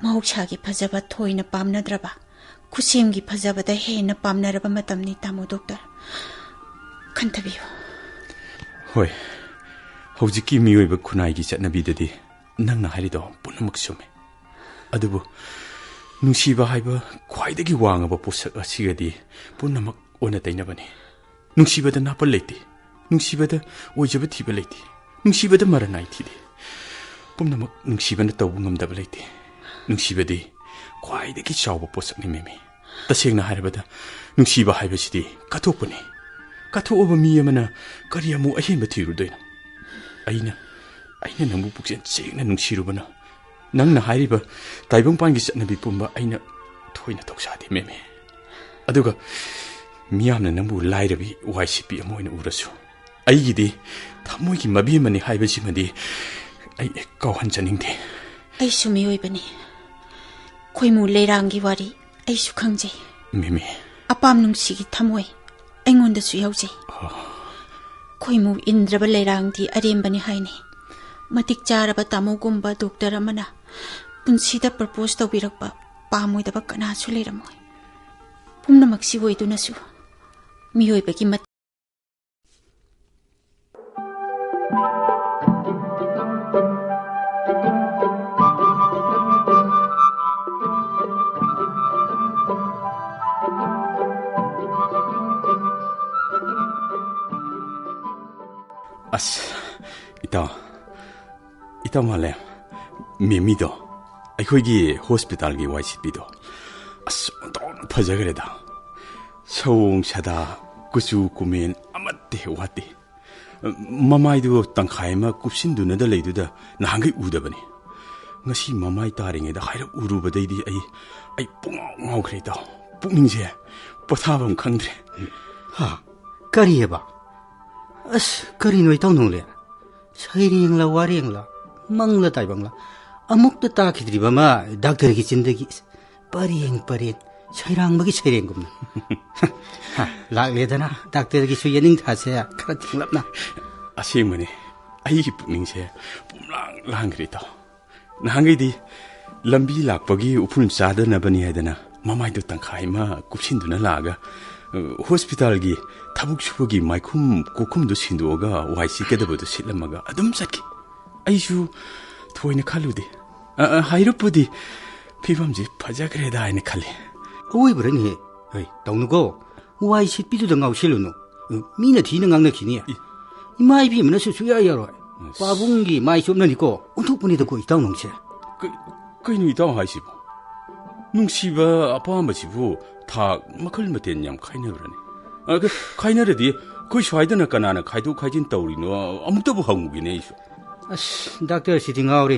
Mahokshagi phajaba thoina pamnadraba. Kusemgi phajabada hena pamnaraba matamni tamo doctor. Khanthabiyo. Hoi. Hojikki miyoiba khunai gi chatnabidadi nangna harido punamak sume. Adubu nungsiba haiba khwaidagi wangaba posak asigadi punamak ona tainabani. Nungsibada napal leiti. Nungsibada oijaba thiba leiti. Nungsibada maranai thidi. Punamak nungsibana tawbu ngamdaba leiti. Nungsibadi khwaidagi chawba posak ni memi. Tasengna harabada nungsiba haibasidi kathokpani. Kathoba mi amana kari amu ahenba thirudoina. Aina nangbu puksen chengna nungsirubana. Nangna hairiba taibangpangi chatnabi pumba aina thoina thoksadi meme. Aduga miyamna nangbu lairabi waisipi amoina urasu. Aigidi thamoigi mabi mani haibasimadi ai kauhan chaningde. Ai sumi oibani. Khoimu leirangi wari ai su khangje. Meme. Apam nungsigi thamoi aingonda su yaujai. Khoimu indraba leirangdi arembani haini. Matik charaba tamogumba doctor amana punsida propose tawbirakba pamoidaba kanasu leiramoy. Pumnamak si woidunasu miyoibagi mat Ita male memi do aikhoigi hospital gi YCP do don phajagreda sawung sada kuchu kumen amatte wati mamai du tangkhai ma kupsinduna da leiduda nahangai udabani ngasi mamai taringe da haira urubadaidi ai pungau khreda pungningse pothabam khangdre Ha kari heba kari noi taw nongle sairing la waring la mangla taibangla amukta ta khidriba ma doctor gi chindagi pareng sairang magi saireng gumna lagle dana doctor gi su yening thase khara thinglapna asengmani ai gi pungningse pumlang langgrita nahangai lambi lakpagi upun chadana bani haidana mamai do tangkhai ma kupsinduna laga hospital gi tabuk shugi maikhum kokhum do sindoga YC kedabado silamaga adum sakki aishu thoina khalude hairupudi phibamji phajagreda aine khali oi brani he hei tawnugo YC pidu da ngau silunu mina thina ngangna khini imai bi mena su suya yaro pabungi mai chomnani ko unthupuni da ko itaw nongse kainu itaw haisibo nungsiba apambajibu 다 마클 마텐 냠 카이나브라니 그 카이나르디 그 샤이드나 까나나 카이도 카이진 떠우리노 아무것도 하고기네 이쇼 doctor sitting out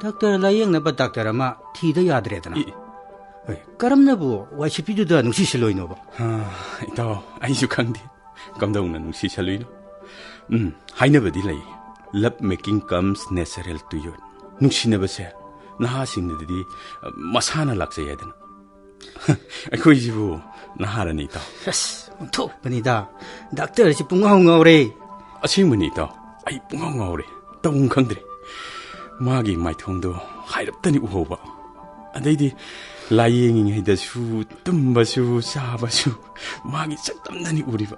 doctor laying na ba doctor ama thida yadredana karamnabu YCP주다 nungsi 실로이노 봐 이따 아이슈 강디 감다우나 nungsi 실로이노 하이나버디 라이 love making comes natural to you. 눅시네버세 나하싱네들이 마사나 락자야되나. 아이코이지부 나하라니 또. 톡분이다. 닥터지 뿡하웅아오래. 아싱문이 또. 아이 뿡하웅아오래. 떠웅강들이. 마기 마이통도 하이럽더니 우호바. 아데이디 라이행잉해다슈 뜸바슈 사바슈 마기 짝담다니 우리바.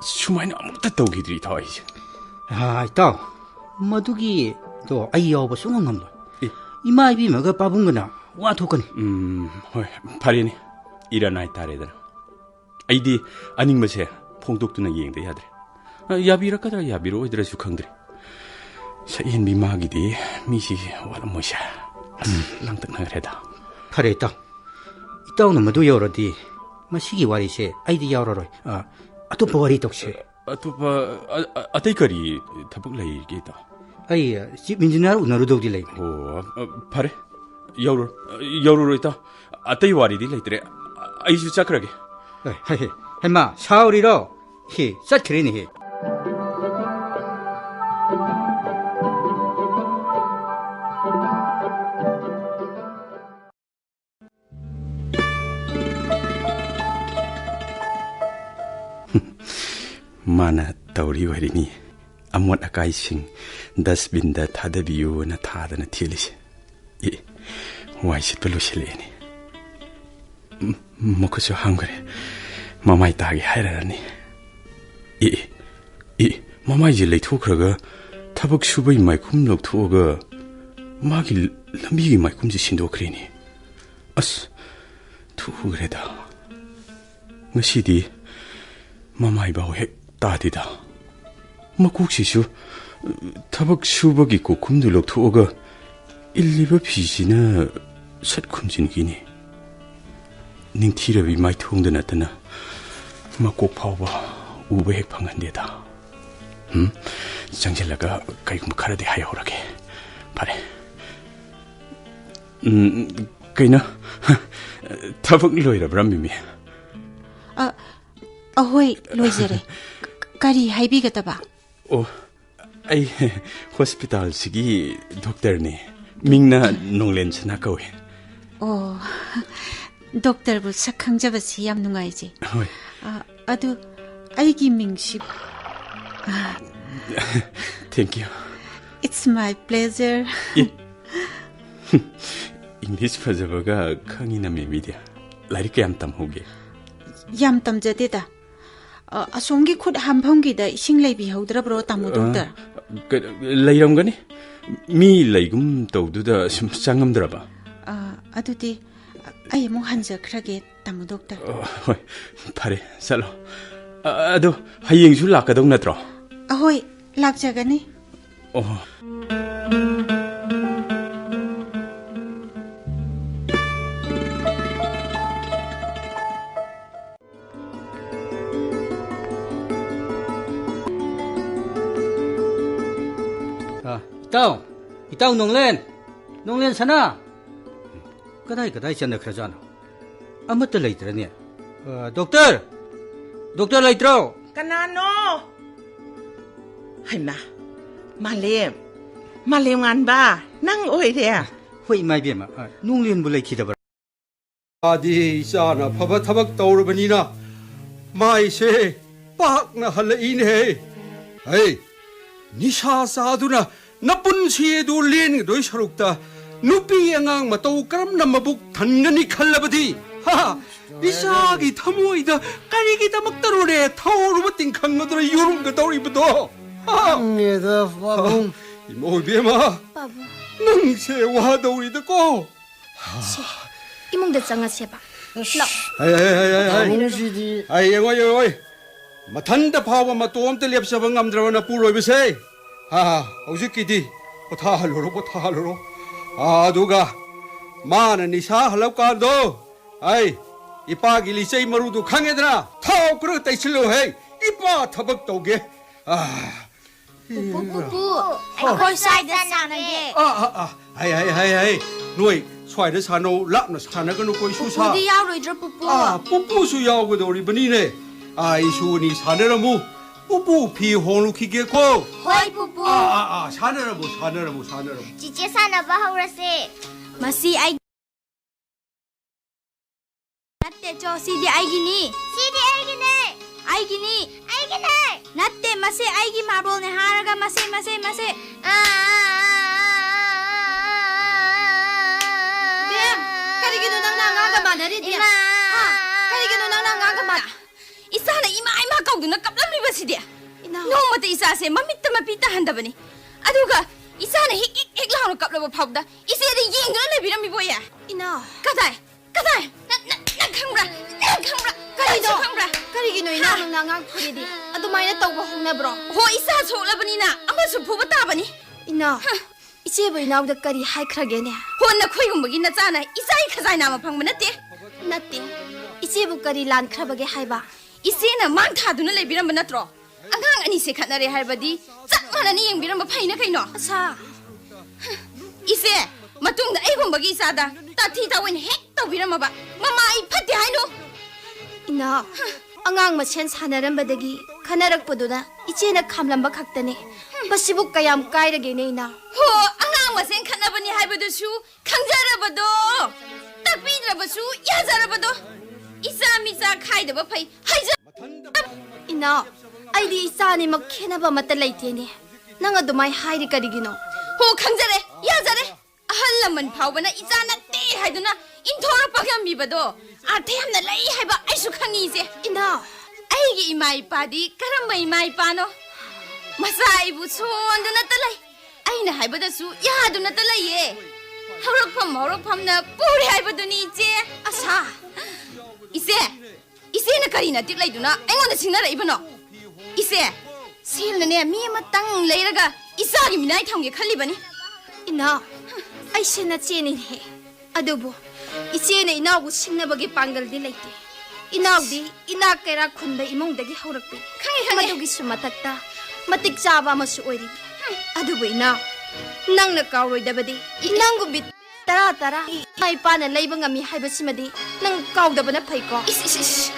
수마이는 아무것도 떠오기들이 더 이제. 아, 이따 마두기 또 아이 여보 숭앙감도. 이마이비 먹어 빠bun거나 와 도거니. 헐 파리니 일어나이 따래더라. 아이디 아닝마세 퐁독두나 이행대 야들. 야비라까다 야비로 오이드라 수강들이. 사인 미마기디 미시 와라모샤. 랑떡나그래다. 파래 이따. 이따오는 마두 여러디 마시기 와리세 아이디 여러로. 아또빠 와리 똑시. 아또빠 아테이거리 타복라이게다. 아이 집 민지나로 나루도디 레이. 오 파래 여우로 있다. 아테이 와리디 레이드래. 아이슈 짜크라게. 하이 햄마 샤오리로 히 싹크리니 히. 마나 떠오리 와리니 아무것 아까이싱 더스빈다 타다비유나 타다나 틸리시 이 와이시 별로실레니 먹고서 한 거래 마마이 따기 하이라니 이 마마이 질 레이토크라가 타벅 슈바이 마이쿰 럭토가 마기 람비기 마이쿰지 신도 그래니 아스 투 그래다 ng시디 마마이 바오 핵 따디다 마국시슈 타벅 슈벅 있고 쿰들 럭토가 일리버 비지나 삿쿰진기니 닝티러비 마이 통도 나타나 마꼭 파오바 우베 핵방한데다 장젤라가 가이금 카라데 하야오라게 바래 그이나 타벅 로이라 브람미미 ahoy loizere kari haibigata 오 아이 호스피탈 시기 독터니 밍나 농렌 나카오에 doctor부 sakhangjabasi yam nungaiji oi adu aigi mingsi thank you it's my pleasure English 파자바가 강이나 메미디아 라이크 얌탐 호게 yam tamjadeda asongi khut hamphongida ising leibi haudrabro tamu doctor 라이람가니 미 라이금 떠우두다 심상감들어봐 adudi ai mo hanja khrage tamu doctor oi 파레 살로 아도 하이행수 락가동 나트로 ahoy lakjagani 이따오 농렌 사나 그다이 전에 그러잖아 아무것도 레이트라니 독터 레이트로 Kanano? Haima, malem ngan ba, nang oi dia. 호이 마이비마 농렌 불레 기다버 아디 이사나 파바 타박 떠오르버니나 마이세 빡나 할레이네 에이 니샤사두나 나쁜 시에도 렌 로이 샤룩다 누피 양앙 마또 그럼 남마북 단간이 칼라버디 하 이사기 타모이다 까리기다 먹다로래 타오르버띵 강노들아 요런거 떠오리부터 하 니다 바봉 이모비에마 바보 능세 와더우리드고 이몽대 장아세바 아이 ai 영어이 마탄다 파워 마또엄때 랩사방 감드라나 불로이베세 아 오직기디 보타할로로 아 누가 마는 이사 할랍간도 아이 이빠기 리세이 마루도 강해드나 타오 그렇다 있을로 해 이빠 타박 도게 아 뿌뿌뿌 콜사이드 사나게 아이 누이 소이드 사노 랍나 사나가노 거이 수사 어디 야로이저 뿌뿌 아, 뽀뽀수 야오고도 우리 분이네. 아이수니 사내라무 뽀뽀 비 홍루키게 고. Hoi, Pupu. 사느라고. Cici sana bahawrase. Masih ay. Natte cho CD ay gini. CD ay gini. Ay gini. Ay gini. Natte masih ay gi marble ne haraga masih. Bhim, kari gino nang nangaga manari dia. Ha, kari gino nang nangaga man. Isa na ima kau duna kaplam riba si dia. Nong mata isa se mamit mapita handabani. Aduga isa na hik lawan kaplam phawda. Isa de yeng duna lebi rami boya. Ina. Kadai. Na khangra. Kari gino ina nang nangang phuri adumai na tawba hongna bro. Ho isa soklabani na amasu phuba tabani. Ina. Iche boy naw da kari hai khrage ne. Ho na khoigum gi na chana isa I khazai na ma phangba natte. Iche bu kari lan khrabage haiba. Ise na mang thaduna lebiram natro. Angang ani se khatnare haibadi chak manani yengbiram phaina kaino. Asa. Ise matung da aigum bagi sada tathi tawin hek tawbiram ba. Mama I phate haino. Ina angang machen sanaram khanarak poduna iche na khamlamba khaktane. Basibu kayam kairage ne ina. Ho angang machen khanabani haibadu su khangjarabado. Takbidrabasu yajarabado. Isa misa khaidaba phai haija ina aidi isa ni makhenaba mata laitene nang adumai hairi karigino ho khangjare yajare ahallaman phawbana isa na te haiduna inthora pagyambi bado athemna lai haiba aisu khangi je ina aigi imai padi karamai mai pano masai bu sonduna talai aina haibada su yaduna talai ye hawrakpham na puri haibaduni je asa Ise na karina tik laiduna aingonda singnara ibano. Ise silna ne mi matang leiraga isagi minai thamge khalibani. Ina ai sena cheni he. Adubo ise ne inawu singnabagi pangal di laite. Inawdi ina kera khunda imongdagi haurakpe. Khangi madugi sumatakta matik chaba masu oiri. Adubo ina nangna kawroidabadi inangu bit tara mai pana leiba ngami haibasimadi nang kaudabana phaiko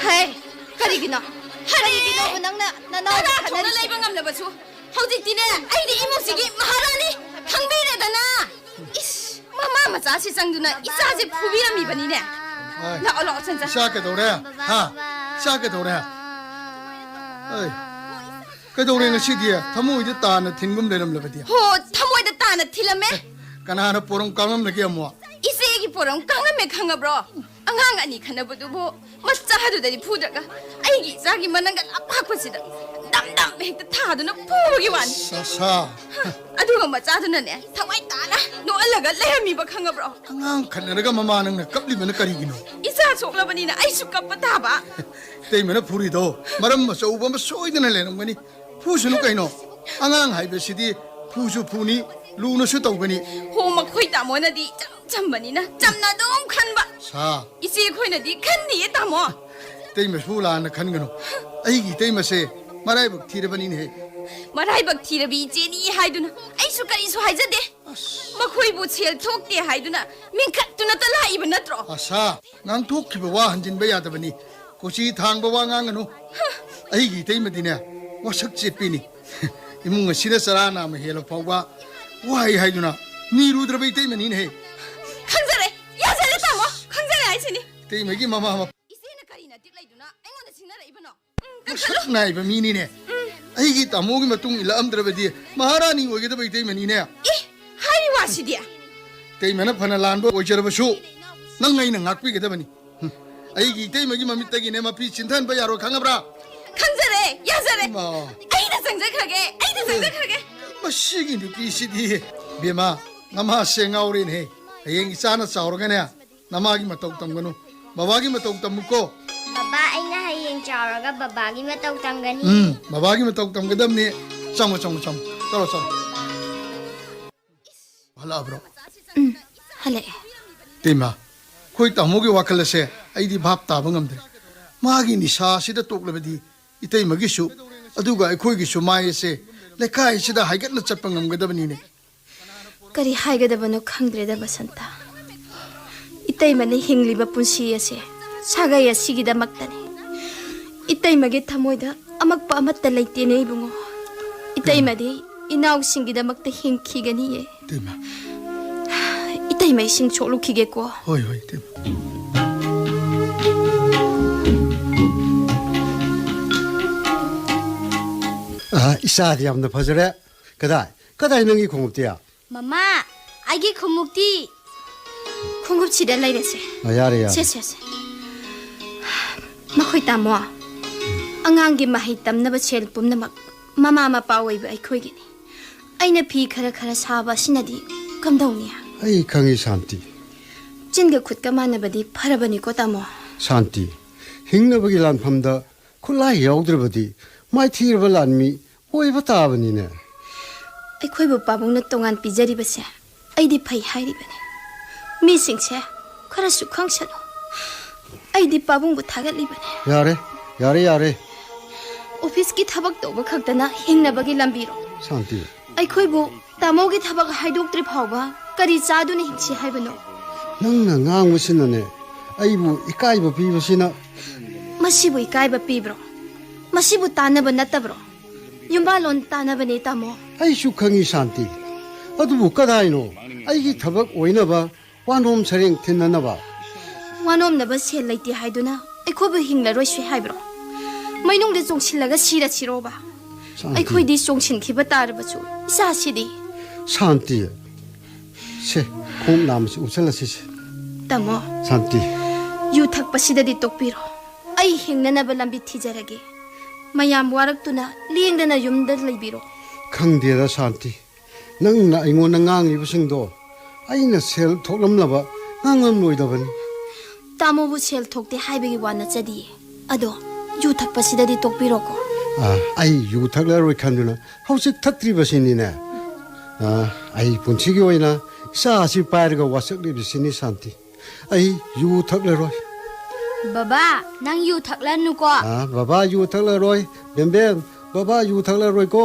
hai karigino nangna nana thona leiba ngamlabasu haujiktine aidi imusigi maharani khangbiredana is mama macha si changduna isa je phubirami bani ne la olo chanja Sake dore ha sake dore ai kadore ngasi dia thamoi de ta na thingum leram labadi ho thamoi de ta na thilame kanana porong kangam lagi amwa ise gi porong kangame khangabro angang ani khanabudubo macha hadudari phudraga aigi zagi mananga aphakpasida dam hekta thaduna phugi wan sa aduga macha duna ne thawai tana no alaga lehami ba khangabro angang khanaraga mama nang na kapli mena karigino isa soklabani na aisu kapata ba tei mena phuri do maram ma chauba ma soidana lenam gani phusunu kaino angang haibe sidi phusu phuni luna su tawgani ho makhoi tamona di chambani na chamna dom khanba sa ise khoina di khanni tamo tei ma phula na khangano aigi tei ma se marai bak thirabani ne marai bak thirabi jeni haiduna aisu kari su haijade makhoi bu chel thokte haiduna minkhat tuna tala iba natro asa ngang thok khiba wa hanjin ba yadabani kochi thang ba wa nganganu aigi tei ma dine wasak chepini imung asira sarana ma helo pawba wai haiduna ni rudrabai tei ma ni ne khangzare yajare tamo khangzare aisini tei ma gi mama isena karina tiklaiduna aingonda sinara ibano sak nai ba mi ni ne aigi tamo gi matung ila amdrabadi maharani oigedabai tei ma ni ne hari wasidia tei mana phana lanbo oijarbasu nang ngai na ngakpi gedabani aigi tei ma gi mamitagi ne ma pi chinthan ba yaro khangabra khangzare yajare aida sangjakhage masigi nupi sidi bema nama sengaurin he ayeng isana chaurgane namagi matau tamganu babagi matau tamuko baba aina hayeng chauraga babagi matau tamgani babagi matau tamgadamni chamo taro hala bro hale tema khoi tamogi wakalase aidi bhap ta bangamdre magi nisa sida toklabadi itei magisu aduga khoi gi sumai se lekai sida haigat na chapangam gadabani ne kari haigadabano khangdreda basanta itei mane hingliba punsi ase sagai asigida maktani itei mage thamoida ꯑꯃꯛꯄ ꯑꯃꯠꯇ ꯂꯩꯇꯦꯅꯦ ꯏꯕꯨꯡꯉꯣ ꯏꯇꯩꯃꯗꯤ ꯏꯅꯥꯎꯁꯤꯡꯒꯤꯗꯃꯛꯇ ꯍꯤꯡꯈꯤꯒꯅꯤꯌꯦ ꯇꯦꯃ 이따이마 이싱 쫄룩히겠고 ꯍꯣꯏ ꯍꯣꯏ ꯇꯦꯃ 이사디 ꯌꯥꯝꯅ ꯐꯖꯔꯦ 그다이 능이 공급대야 마마 아기 콩묵디 콩급치대 라이레세 야래 세세세 마코이 따모 안강기 마히 땀나바 셀 뿜나막 마마 마빠 오이브 아이코이기니 아이나 비 카라카라 사바 시나디 감동이야 ꯑꯩ ꯈꯪꯉꯤ ꯁꯥꯟꯇꯤ ꯆꯤꯟꯒ ꯈꯨꯠꯀ ꯃꯥꯟꯅꯕꯗꯤ ꯐꯔꯕꯅꯤꯀꯣ ꯇꯥꯃꯣ ꯁꯥꯟꯇꯤ ꯍꯤꯡꯅꯕꯒꯤ ꯂꯥꯟꯐꯝꯗ ꯈꯨꯠꯂꯥꯏ ꯌꯥꯎꯗ꯭ꯔꯕꯗꯤ ꯃꯥꯏꯊꯤꯔꯕ ꯂꯥꯟꯃꯤ ꯑꯣꯏꯕ ꯇꯥꯕꯅꯤꯅꯦ ꯑꯩꯈꯣꯏꯕꯨ ꯄꯥꯕꯨꯡꯅ ꯇꯣꯉꯥꯟ ꯄꯤꯖꯔꯤꯕꯁꯦ ꯑꯩꯗꯤ ꯐꯩ ꯍꯥꯏꯔꯤꯕꯅꯤ ꯃꯤꯁꯤꯡꯁꯦ ꯈꯔꯁꯨ ꯈꯪꯁꯅꯨ ꯑꯩꯗꯤ ꯄꯥꯕꯨꯡꯕꯨ ꯊꯥꯒꯠꯂꯤꯕꯅꯤ ꯌꯥꯔꯦ ꯑꯣꯐꯤꯁꯀꯤ ꯊꯕꯛ ꯇꯧꯕ ꯈꯛꯇꯅ ꯍꯤꯡꯅꯕꯒꯤ ꯂꯝꯕꯤꯔꯣ ꯁꯥꯟꯇꯤ ꯑꯩꯈꯣꯏꯕꯨ ꯇꯥꯃꯣꯒꯤ ꯊꯕꯛ ꯍꯥꯏꯗꯣꯛꯇ꯭ꯔꯤ ꯐꯥꯎꯕ ꯀꯔꯤ ꯆꯥꯗꯨꯅ ꯍꯤꯡꯁꯤ ꯍꯥꯏꯕꯅꯣ ꯅꯪꯅ ꯉꯥꯡꯕꯁꯤꯅꯅꯦ ꯑꯩꯕꯨ ꯏꯀꯥꯏꯕ ꯄꯤꯕꯁꯤꯅ ꯃꯁꯤꯕꯨ ꯏꯀꯥꯏꯕ ꯄꯤꯕ꯭ꯔꯣ ꯃꯁꯤꯕꯨ ꯇꯥꯟꯅꯕ ꯅꯠꯇꯕ꯭ꯔꯣ ꯌꯨꯝꯕꯥꯂꯣꯟ ꯇꯥꯟꯅꯕꯅꯦ ꯇꯥꯃꯣ ꯑꯩꯁꯨ ꯈꯪꯉꯤ ꯁꯥꯟꯇꯤ ꯑꯗꯨꯕꯨ ꯀꯗꯥꯏꯅꯣ ꯑꯩꯒꯤ ꯊꯕꯛ ꯑꯣꯏꯅꯕ ꯋꯥꯅꯣꯝ ꯁꯔꯦꯡ ꯊꯤꯟꯅꯅꯕ ꯋꯥꯅꯣꯝꯅꯕ ꯁꯦꯜ ꯂꯩꯇꯦ ꯍꯥꯏꯗꯨꯅ ꯑꯩꯈꯣꯏꯕꯨ ꯍꯤꯡꯂꯔꯣꯏꯁꯤ ꯍꯥꯏꯕ꯭ꯔꯣ ꯃꯩꯅꯨꯡꯗ ꯆꯣꯡꯁꯤꯜꯂꯒ 시러봐 ꯑꯩꯈꯣꯏꯗꯤ ꯆꯣꯡꯁꯤꯟꯈꯤꯕ ꯇꯥꯔꯕꯁꯨ 이사시디 ꯁꯥꯟꯇꯤ ꯁꯦ ꯈꯣꯡ ꯅꯥꯝꯁꯤ ꯎꯠꯁꯜꯂꯁꯤꯁꯦ ꯇꯥꯃꯣ ꯁꯥꯟꯇꯤ ꯌꯨ ꯊꯛꯄꯁꯤꯗꯗꯤ ꯇꯣꯛꯄꯤꯔꯣ ꯑꯩ ꯍꯤꯡꯅꯅꯕ ꯂꯝꯕꯤ ꯊꯤꯖꯔꯒꯦ ꯃꯌꯥꯝ ꯋꯥꯔꯛꯇꯨꯅ ꯂꯦꯡꯗꯅ ꯌꯨꯝꯗ ꯂꯩꯕꯤꯔꯣ ꯈꯪꯗꯦꯗ ꯁꯥꯟꯇꯤ ꯅꯪꯅ ꯑꯩꯉꯣꯟꯗ ꯉꯥꯡꯂꯤꯕꯁꯤꯡꯗꯣ ꯑꯩꯅ ꯁꯦꯜ ꯊꯣꯛꯂꯝꯂꯕ ꯉꯥꯡꯉꯝꯂꯣꯏꯗꯕꯅꯤ ꯇꯥꯃꯣꯕꯨ ꯁꯦꯜ ꯊꯣꯛꯇꯦ ꯍꯥꯏꯕꯒꯤ ꯋꯥ ꯅꯠꯆꯗꯤꯌꯦ ꯑꯗꯣ ꯌꯨ ꯊꯛꯄꯁꯤꯗꯗꯤ ꯇꯣꯛꯄꯤꯔꯣꯀꯣ ꯑꯩ ꯌꯨ ꯊꯛꯂꯔꯣꯏ ꯈꯟꯗꯨꯅ ꯍꯧꯖꯤꯛ ꯊꯛꯇ꯭ꯔꯤꯕꯁꯤꯅꯤꯅꯦ ꯑꯩ ꯄꯨꯟꯁꯤꯒꯤ ꯑꯣꯏꯅ ꯏꯆꯥ ꯑꯁꯤ ꯄꯥꯏꯔꯒ ꯋꯥꯁꯛꯂꯤꯕꯁꯤꯅꯤ ꯁꯥꯟꯇꯤ ꯑꯩ ꯌꯨ ꯊꯛꯂꯔꯣꯏ ꯕꯕꯥ ꯅꯪ ꯌꯨ ꯊꯛꯂꯅꯨꯀꯣ ꯕꯕꯥ ꯌꯨ ꯊꯛꯂꯔꯣꯏ ꯕꯦꯝꯕꯦꯝ ꯕꯕꯥ ꯌꯨ ꯊꯛꯂꯔꯣꯏꯀꯣ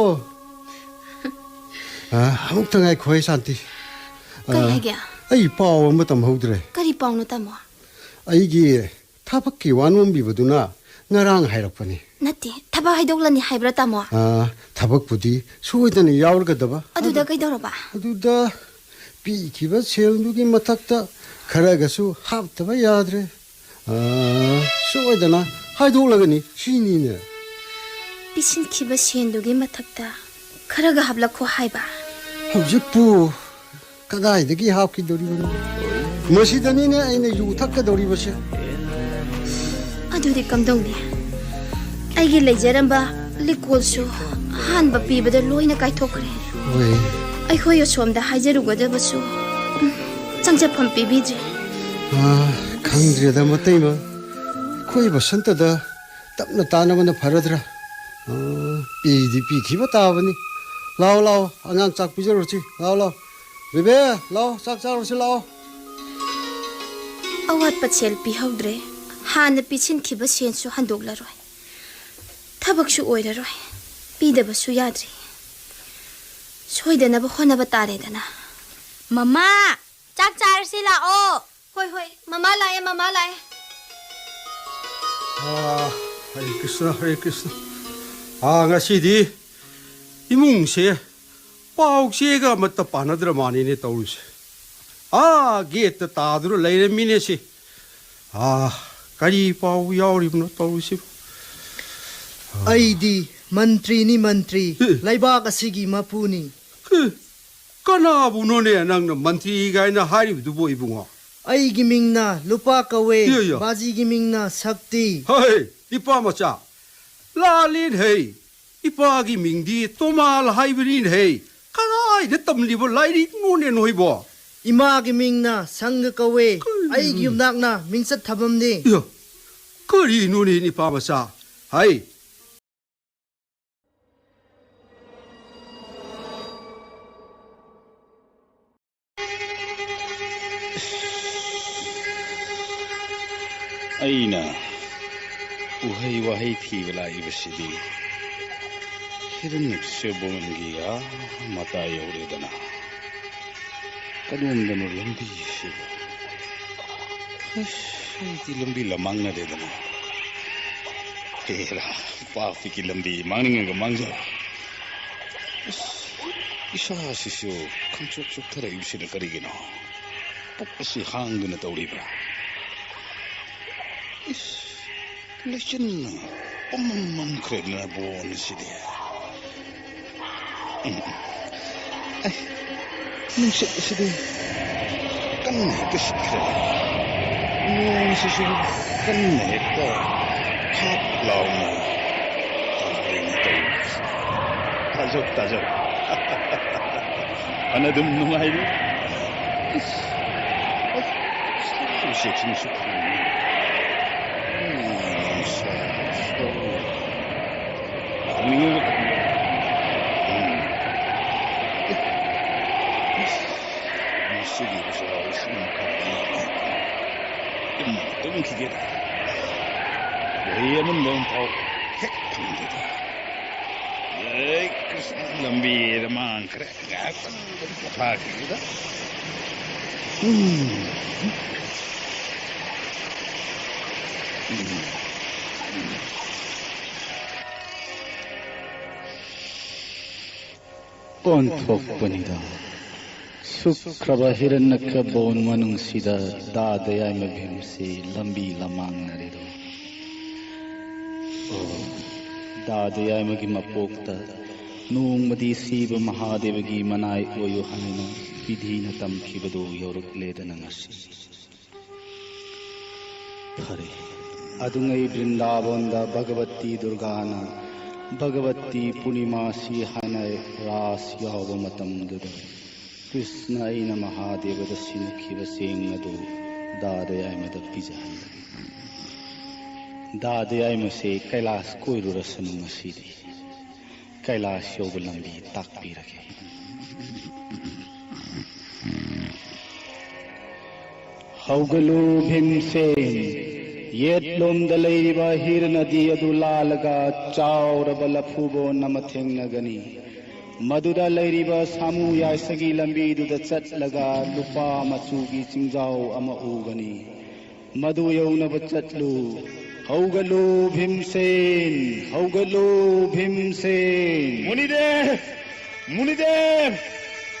ꯑꯃꯨꯛꯇ ꯉꯥꯏꯈꯣꯏ ꯁꯥꯟꯇꯤ ꯀꯔꯤ ꯍꯥꯏꯒꯦ ꯑꯩ ꯄꯥꯎ ꯑꯃ ꯇꯝꯍꯧꯗ꯭ꯔꯦ ꯀꯔꯤ ꯄꯥꯎꯅꯣ ꯇꯥꯃꯣ ꯑꯩꯒꯤ ꯊꯕꯛꯀꯤ ꯋꯥꯅꯣꯝꯕꯤꯕꯗꯨꯅ ꯉꯔꯥꯡ ꯍꯥꯏꯔꯛꯄꯅꯤ ꯅꯠꯇꯦ ꯊꯕꯛ ꯍꯥꯏꯗꯣꯛꯂꯅꯤ ꯍꯥꯏꯕ꯭ꯔꯥ ꯇꯥꯃꯣ ꯊꯕꯛꯄꯨꯗꯤ ꯁꯣꯏꯗꯅ ꯌꯥꯎꯔꯒꯗꯕ ꯑꯗꯨꯗ ꯀꯩꯗꯧꯔꯕ ꯑꯗꯨꯗ ꯄꯤꯈꯤꯕ ꯁꯦꯜꯗꯨꯒꯤ ꯃꯊꯛꯇ ꯈꯔꯒꯁꯨ ꯍꯥꯞꯇꯕ ꯌꯥꯗ꯭ꯔꯦ ꯁꯣꯏꯗꯅ ꯍꯥꯏꯗꯣꯛꯂꯒꯅꯤ ꯁꯤꯅꯤꯅꯦ ꯄꯤꯁꯤꯟꯈꯤꯕ ꯁꯦꯟꯗꯨꯒꯤ ꯃꯊꯛꯇ ꯈꯔꯒ ꯍꯥꯞꯂꯛꯈꯣ ꯍꯥꯏꯕ ꯍꯧꯖꯤꯛꯄꯨ ꯀꯗꯥꯏꯗꯒꯤ ꯍꯥꯞꯈꯤꯗꯧꯔꯤꯕꯅꯣ ꯃꯁꯤꯗꯅꯤꯅꯦ ꯑꯩꯅ ꯌꯨ ꯊꯛꯀꯗꯧꯔꯤꯕꯁꯦ ꯑꯗꯨꯗꯤ ꯀꯝꯗꯧꯅꯤ ꯑꯩꯒꯤ ꯂꯩꯖꯔꯝꯕ ꯂꯤꯀꯣꯜꯁꯨ ꯑꯍꯥꯟꯕ ꯄꯤꯕꯗ ꯂꯣꯏꯅ ꯀꯥꯏꯊꯣꯛꯈ꯭ꯔꯦ ꯑꯩꯈꯣꯏ ꯑꯁꯣꯝꯗ ꯍꯥꯏꯖꯔꯨꯒꯗꯕꯁꯨ ꯆꯪꯖꯐꯝ ꯄꯤꯕꯤꯗ꯭ꯔꯦ ꯈꯪꯗ꯭ꯔꯦꯗ ꯃꯇꯩꯃ ꯑꯩꯈꯣꯏ ꯕꯁꯟꯇꯗ ꯇꯞꯅ ꯇꯥꯅꯕꯅ ꯐꯔꯗ꯭ꯔꯥ ꯄꯤꯗꯤ ꯄꯤꯈꯤꯕ ꯇꯥꯕꯅꯤ ꯂꯥꯛꯑꯣ ꯑꯉꯥꯡ ꯆꯥꯛ ꯄꯤꯖꯔꯨꯁꯤ ꯂꯥꯛꯑꯣ ꯕꯦꯕꯦ ꯂꯥꯛꯑꯣ ꯆꯥꯛ ꯆꯥꯔꯨꯁꯤ ꯂꯥꯛꯑꯣ ꯑꯋꯥꯠꯄ ꯁꯦꯜ ꯄꯤꯍꯧꯗ꯭ꯔꯦ ꯍꯥꯟꯅ ꯄꯤꯁꯤꯟꯈꯤꯕ ꯁꯦꯟꯁꯨ ꯍꯟꯗꯣꯛꯂꯔꯣꯏ ꯊꯕꯛꯁꯨ ꯑꯣꯏꯔꯔꯣꯏ ꯄꯤꯗꯕꯁꯨ ꯌꯥꯗ꯭ꯔꯤ ꯁꯣꯏꯗꯅꯕ ꯍꯣꯠꯅꯕ ꯇꯥꯔꯦꯗꯅ ꯃꯃꯥ ꯆꯥꯛ ꯆꯥꯔꯁꯤ ꯂꯥꯛꯑꯣ ꯍꯣꯏ ꯃꯃꯥ ꯂꯥꯛꯑꯦ Hare Krishna ngasidi imungse paukchega amatta panadra manine tawuse gate tadru leiremine si kari pau yauribno tawuse aidi mantri laibak asigi mapuni kanabu none nangna mantri gaina haribdubo ibunga aigi mingna lupa kawe baji gi mingna sakti hey ipa macha lalin hey ipa gi mingdi tomal haibrin hey kanai de tamlibo lairi ngone noibo ima gi mingna sang kawe aigi yumnakna mingsat thabamni yo kari none ni pa macha hai ꯑꯩꯅ ꯎꯍꯩ ꯋꯥꯍꯩ ꯊꯤꯕ ꯂꯥꯛꯏꯕꯁꯤꯗꯤ ꯍꯤꯔण्यꯀꯁꯤꯄꯨꯒꯤ ꯃꯇꯥꯏ ꯌꯧꯔꯦꯗꯅ ꯀꯗꯣꯝꯗꯅꯣ ꯂꯝꯕꯤꯁꯤꯕꯨ ꯑꯩꯗꯤ ꯂꯝꯕꯤ ꯂꯃꯥꯡꯅꯔꯦꯗꯅ Hera, papi ki lambi mangning ga mangja. Isa sisyo kamchok thara yusina karigina. Pukasi hangduna tawribra. Lesson man kredna bon sidi. Nung sidi kan kesikre. Nung sisi kan nekta hap launa. Tajok. Anadum nungay ni. Seksini sukun. Onthokpanida Sukraba Hirannaka Bon Manungsida Dadaya Mabhimse Lambi Lamang Narido Dadaya Magimapokta Nung Madi Siva Mahadevagi Manai Oyo Hanina Vidhina Tamkibado Yoruk Ledanangasi Hare Adungai Brindavanda Bhagavati Durgana Bhagavati Punimasi Hanai Ras Yahava Matamduda Krishna Aina Mahadeva the Sinukhiva Sing Adu Dadayamada Pijahan Dadayama say Kailash Koirurasanum Masidi Kailash Yogalambi Takpirake Haugalu Bhim Sen Yet lom the lady by here Nadi Adulalaga, Chaura Balapubo Namathing Nagani. Madura lady by Samu Yasagi Lambi to the Chatlaga, Lupa Matsugi Singzao Ama Ugani. Maduyo Navachatlu, Haugalu Bhimsen, Haugalu Bhimsen. Munidev,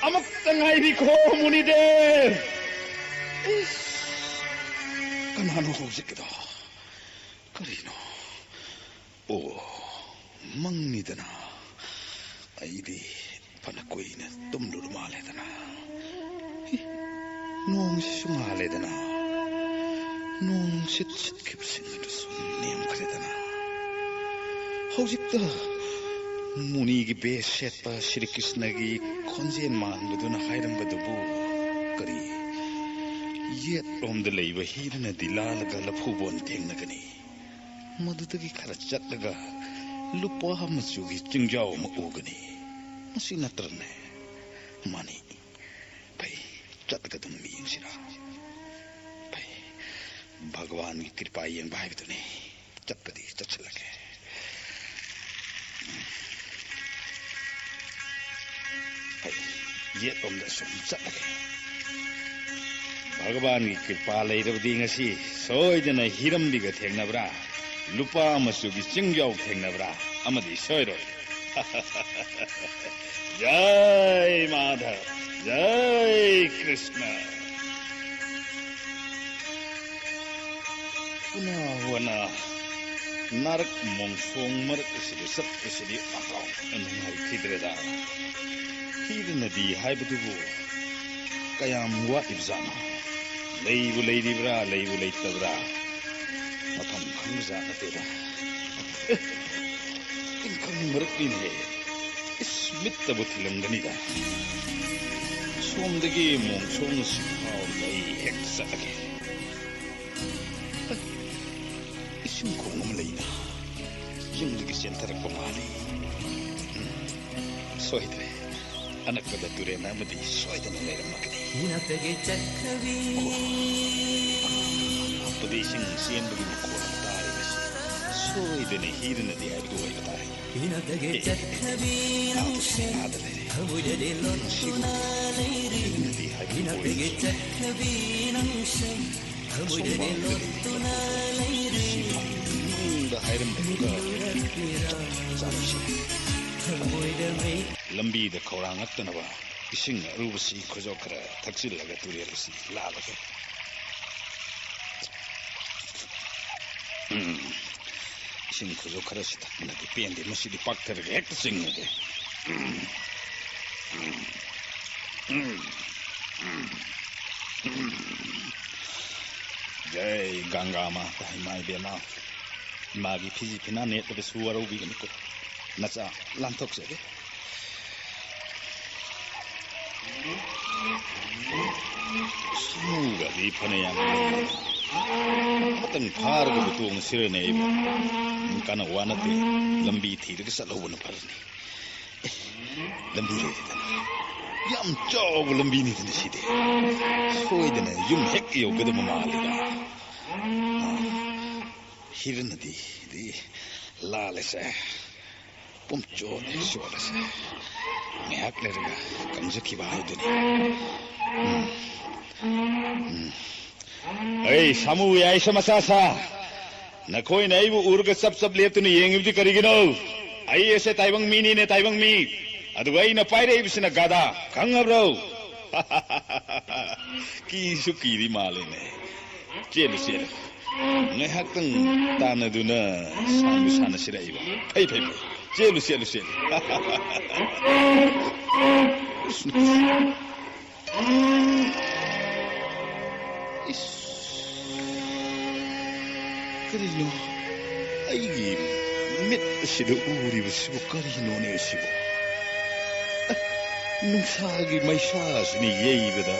Amaktangai Biko Munidev. Kanano Hosikada. Karino. Oh, Mangidana. Aidi Panaquina, Tumdurmaledana. Nong Sumaledana. Nong sit keeps in the sun name Credana. Hosikta Munigi Bay Setpa Shirikisnagi, Konzian man, Luduna Hiram Badabu. Kari. Yet on the labor here in a dilalaga lapubon tenagani. Madutagi Karachatlaga, Lupa Hamasugi, Jingjao Maugani, Masinatrane, money, pay, Chatagatum being Sira, pay, Bhagwan Kirpai and Bhavituni, Chapadi, Tachalake. Pay, yet on the sun, Chatake. Bhagavan ki kripa lairabdi ngasi soidana hirambiga thengnabra lupa masugi chingjau thengnabra amadi soiro Jai Madhav Jai Krishna Wana narak mongsong marak isidi sap isidi akaw anhari khidreda khidnadi haibadubu kayam wa ibzana Leibu Ladibra, Leibu Latabra. Upon Hamza Ateda. In Kamurkin, it's Mittabutilunganida. Swam the game on Sons how they hex again. It's in Kumlina. Jim the Center Komali. Soide. Anakada Turena Madi, Soid and Makadi. Padishing Sien Bukatari, Soid and Hidden at the Adway. ꯃꯇꯨꯡꯗ ꯍꯥꯏꯔꯝꯕꯗꯨꯒ ꯆꯥꯔꯁꯤ ꯂꯝꯕꯤꯗ ꯈꯧꯔꯥꯡꯉꯛꯇꯅꯕ ꯏꯁꯤꯡ ꯑꯔꯨꯕꯁꯤ ꯈꯣꯏꯖꯣꯛ ꯈꯔ ꯊꯛꯆꯤꯜꯂꯒ ꯇꯨꯔꯦꯜ ꯑꯁꯤ ꯂꯥꯜꯂꯒ 이신 그저 그릇이 탁분하게 삐엔데 무시디 빡터르게 핵도 찍는데 जय गंगा माता हिमाय बेना मागी फिजी फिना नेट पे सुवारो बिगन को नचा लांथोक से सुगा दी फने या मतन फार को तुम सिर ने काना वानते लंबी थी रे सलोवन फरनी लंबी रे yam chaw lambi ni tin side soidena yum hek yo gada mamaliga hirna di lalesa pum cho ne sholasa ngak lerga kamja ki ba iduni ei samu ai samasa sa na koi nai bu urga sab leptuni yengibdi karigino ai ese taibang mini ne taibang mi aduga ina paire ibsina gada khangabro ki sukiri malene chelu chelu ngai hakang tanaduna sangu sana siraiba phai chelu karino aigi mit sidu uri bisibu karino ne sibu nungsagi maisasini yeibada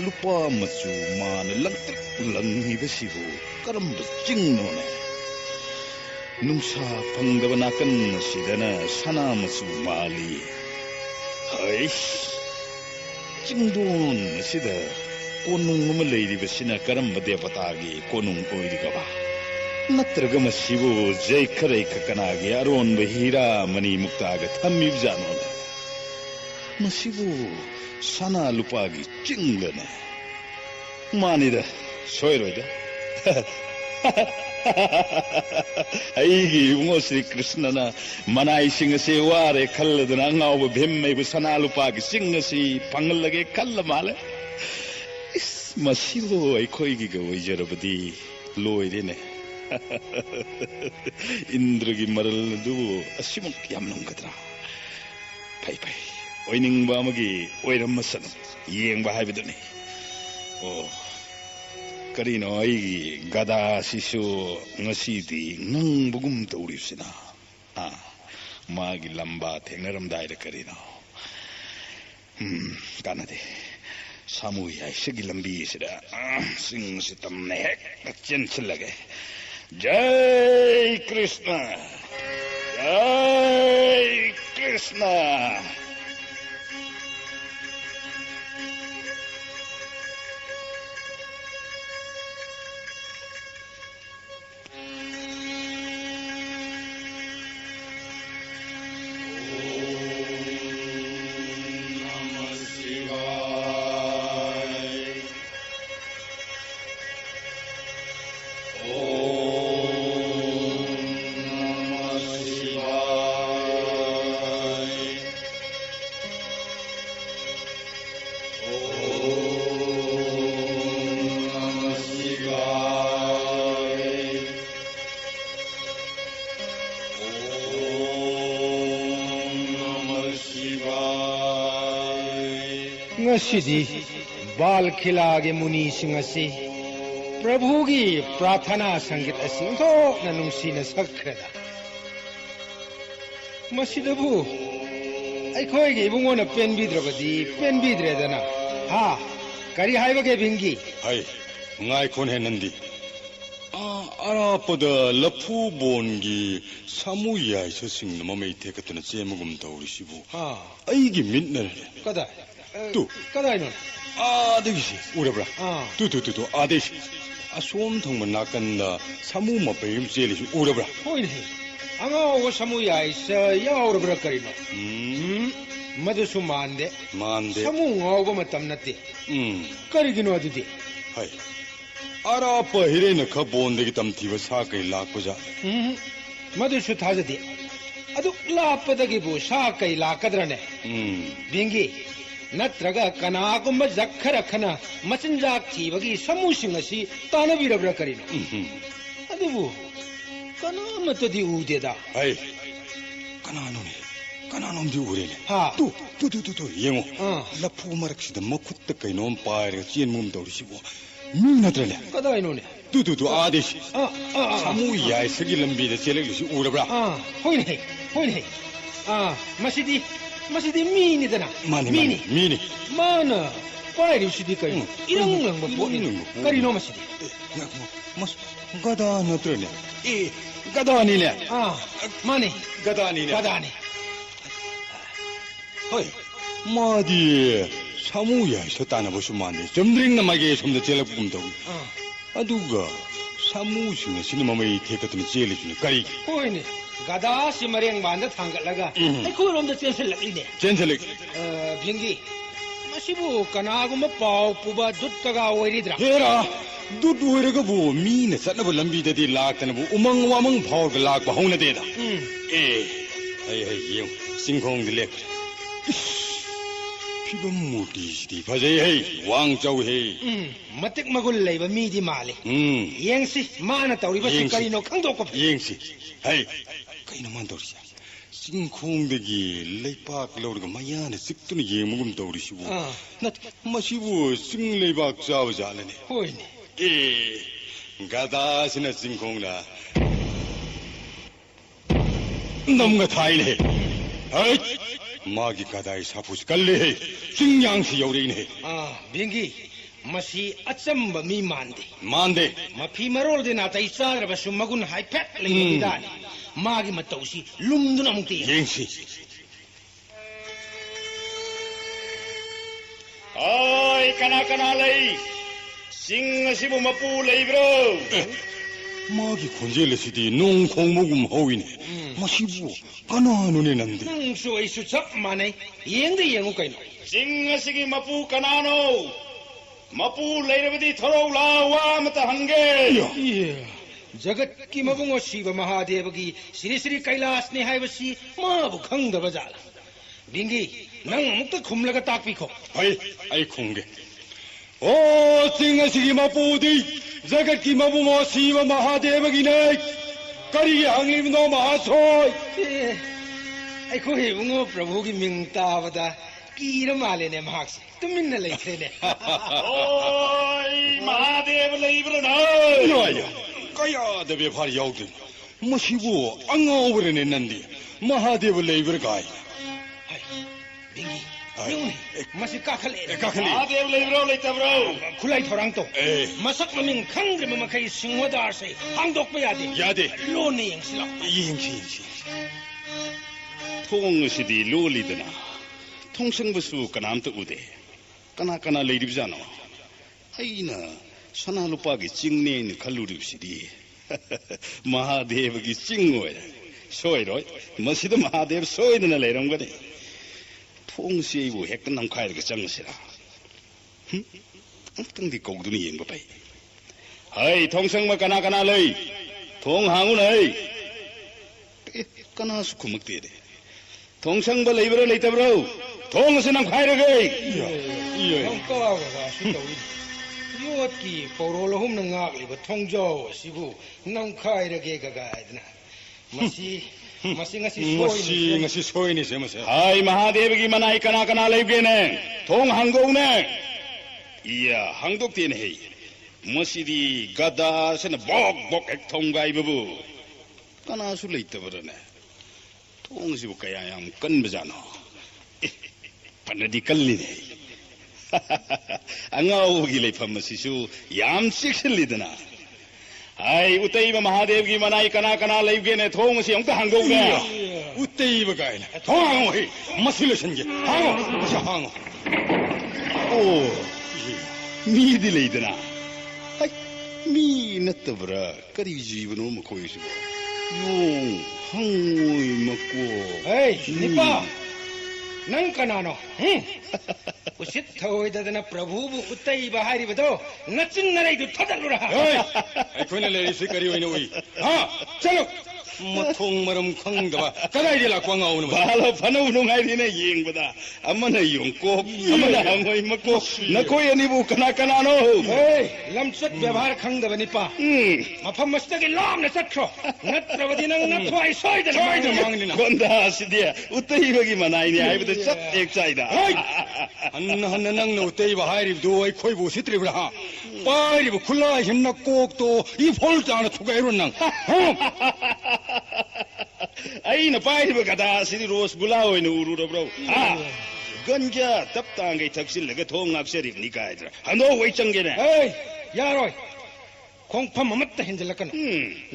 lupa machu mana langtrik langi basibu karamba chingno ne nungsa phangdaba nakan sidana sana machu mali hai chingdon sida konung ma leiri basina karamba devatagi konung oirigaba natraga masibu jai kharai khakanagi aron bahira mani muktaga thamib jano masibu sana lupagi chinglana manida soiroida aigi ungo Sri Krishna na manai singa se ware khalladana ngawba bhim maibu sana lupagi singa si panglage khalla male is masibu aikhoigi ga oijarabadi loirene indragi maral du asimuk yamnam gadra pai oiningba amagi oirammasanu yengba haibiduni karino aigi gada sisu ngasidi ngangbugum tawribsina magi lamba thengnaramdaida karino kanade samu yai sigi lambi sida sing sitamne hek chen chillage jai krishna ngasi bal khilage muni singasi prabhu gi prathana sangit asing thok na nungsi na sakhrada masidabu ai khoi gi bungo na pen bidre dana ha kari haiba ge bingi hai ngai khon henandi arapada lapu bongi samuyai sosing na mamei tekatuna chemugum tawrisibu ha ai gi mitna kada tu kada no adegi urabra tu adegi asom thongma nakanna samu mapayim chelisu urabra hoi ne anga o samu yai sa yaurabra karino madu su mande mande samu ngawba matam nate karigino adudi hai 아라빠 히레나 카본데기 땀티바 사카이 락보자. मधुसु थाजदे अदु लापदगिबु साकई लाकद्रने बिंगी नत्रगा कनागुम जखर खना मचिनजाक थीबगी समूसिंग असि तानबिरब्रा करिनो अदुबु कनामतदि उदेदा हाय कनानोने कनानोमदि उरेले हा तु येंगो लफु मरक्सिदा मखुत्त कैनोम पायरगा चेनमुम तौरिसिबो मीनद्रले कदाइनोने तु आदेश सामू याइसगी लंबीदा चेलेगलिसि उरब्रा होइने मसिदी मीनिदना मीनी माना पायरिसिदी कै इरंग lung बोनि करिनो मसिदी मस गदा नत्रने ए गदानीले माने गदानी होय मादी सामू याइस तानाबसु माने 점드링 나마게 somda челagum tawi aduga samusing sini mamai thekatuna chelishuni kari hoine gada simareng banda thangatlaga aikhoromda chenselak bhingi masibu kanaguma pau puba duttaga oiridra hera dut oiraga bu mina satnaba lambi dadi laktana bu umang wamang phawga lakba hauna deda ai yeng singkhong de lek 피범 무디시디 바제이 헤이 왕자우 헤이 마틱 마굴 레이바 미디 마레 옌시 마나 타우리바 시카리노 캉도코 옌시 헤이 카이나 만도리샤 싱콩데기 레이팍 로르가 마야네 식투니 예무금 타우리시부 나 마시부 싱레이박 자우자레네 호이네 가다시나 싱콩라 넘가 타이네 헤이 마기 가다이 사푸시 갈래 싱양시 여우리네 빙기 마시 아점바 만데 마피 마롤데 나타 이사르바 수마군 하이팩 레이다니 마기 마토시 룸두나 뭉티 옌시 어이 까나까나 레이 싱시부 마푸 레이브로 마기 곤젤레시디 농콩모금 허위네 마시부 까나누네 난데 수이수 첩마네 옌데 옌고 까이노 싱시기 마푸 까나노 마푸 레이르베디 토로라 와마타 한게 जगत की मबुंगो शिव महादेव की श्री श्री कैलाश ने हाइबसी माबु खंगदबा जाला बिंगी नंग मुक्त खुमलगा ताकपिखो आई खुंगे ओ सिंगसिगी मपुदी जगत की मबुंगो शिव महादेव की ने करी हंगलिबनो महासोय आइखो हेबुंगो प्रभु की मिंगतावदा कीर मालेने महाक्स तुमिन्न लेथेने ओय महादेव लेइब्रना योया कयादा बेफार याउदे मसिबो अंगावरने नंदी महादेव लेइब्र गाय बिंगी यूने मसि काखले महादेव लेइब्रो लेतब्रो खुलाई थोरांग तो मसक ममिंग खंग्रे ममखै सिंहदार से हांगदोकपा यादे लोने यंगसिला यंगसी 통시디 로리드나 통성부수 까남도 우데 까나까나 레이립자노 아이나 사나루빠기 찡네인 칼루립시디 마하데브기 찡오에 소이로 머시도 마하데브 소이드나 레이런거네 통시이부 핵근남 카이르가 짱시라 엉뚱디 고구두니 옌거바이 하이 통성마 까나까나 레이 통항우나이 까나수 구먹대데 통성바 레이브로 레이터브로 통스남 카이르게이 엉까와가 시도리 요기 포로로 홈는 가리고 통조 시부 남카이르게 가가이드나 마시 소이니 세마세 하이 마하데브기 마나이 까나까나 레이브게네 통항고우네 이야 항독대네 헤이 머시디 가다세나 복복 액통가이부부 까나수 레이터브로네 통시부 까야양 끈부자노 반나디 깔리네 앙아오기 레이팜마시수 얌 식실리드나 아이 우테이바 마하데브기 마나이 까나까나 레이브게네 통시 영타 항고우네 우테이바 가이나 통항오히 마실레선게 항오 마시 항오 오 미디 레이드나 아이 미 나트브라 까리지브노 모코이시고 용 항오이 먹고 에이 니빠 ꯅꯪ ꯀꯅꯥꯅꯣ 우sit 더위다드나 프라부부 우따이바 하리버도 나찐 나라이도 터달루라 ꯑꯩꯈꯣꯏꯅ ꯂꯩꯔꯤꯁꯤ ꯀꯔꯤ ꯑꯣꯏꯅ ꯎꯏ ꯆꯠꯂꯣ ꯃꯊꯣꯡ ꯃꯔꯝ ꯈꯪꯗꯕ ꯀꯗꯥꯏꯗ ꯂꯥꯛꯄ ꯉꯥꯎꯅꯣ 바로 파노 농아이네 ꯌꯦꯡꯕꯗ ꯑꯃꯅ ꯌꯣꯡꯀꯣꯛ ꯑꯃꯅ ꯍꯪꯉꯣꯏ ꯃꯀꯣꯛ ꯅꯈꯣꯏ ꯑꯅꯤꯕꯨ ꯀꯅꯥ ꯀꯅꯥꯅꯣ lamsat ବ୍ୟବହାର ꯈꯪꯗꯕ ꯅꯤꯄꯥ ꯃꯐꯝ ꯑꯁꯤꯗꯒꯤ ꯂꯥꯞꯅ ꯆꯠꯈ꯭ꯔꯣ ꯅꯠꯇ꯭ꯔꯕꯗꯤ ꯅꯪ ꯅꯊ꯭ꯋꯥꯏ ꯁꯣꯏꯗꯅ ꯃꯥꯡꯅꯤꯅ ꯒꯣꯟꯗꯥꯁꯤꯗꯤ ꯎꯠꯇꯩꯕꯒꯤ ꯃꯅꯥꯏꯅꯤ ꯍꯥꯏꯕꯗ ꯆꯞ ꯍꯦꯛ ꯆꯥꯏꯗ ꯍꯟꯅ ꯍꯟꯅ ꯅꯪꯅ ꯎꯠꯇꯩꯕ ꯍꯥꯏꯔꯤꯕꯗꯨ ꯑꯩꯈꯣꯏꯕꯨ ꯎꯁꯤꯠꯇ꯭ꯔꯤꯕ꯭ꯔꯥ ꯄꯥꯏꯔꯤꯕ ꯈꯨꯠꯂꯥꯏꯁꯤ ꯅꯀꯣꯛꯇꯣ ꯏꯐꯣꯜ ꯇꯥꯅ ꯊꯨꯒꯥꯏꯔꯣ ꯅꯪ ꯑꯩꯅ ꯄꯥꯏꯔꯤꯕ ꯒꯗꯥꯁꯤꯗꯤ ꯔꯣꯁ ꯒꯨꯂꯥ ꯑꯣꯏꯅ ꯎꯔꯨꯔꯕ꯭ꯔꯣ ꯒꯟꯖꯥ ꯇꯞ ꯇꯥꯡꯒꯩ ꯊꯛꯆꯤꯜꯂꯒ ꯊꯣꯡ ꯉꯥꯛꯆꯔꯤꯕꯅꯤ ꯀꯥꯏꯗ꯭ꯔꯥ ꯍꯟꯗꯣꯛ ꯑꯩ ꯆꯪꯒꯦꯅꯦ ꯌꯥꯔꯣꯏ ꯈꯣꯡꯐꯝ ꯑꯃꯠꯇ ꯍꯦꯟꯖꯜꯂꯛꯀꯅꯨ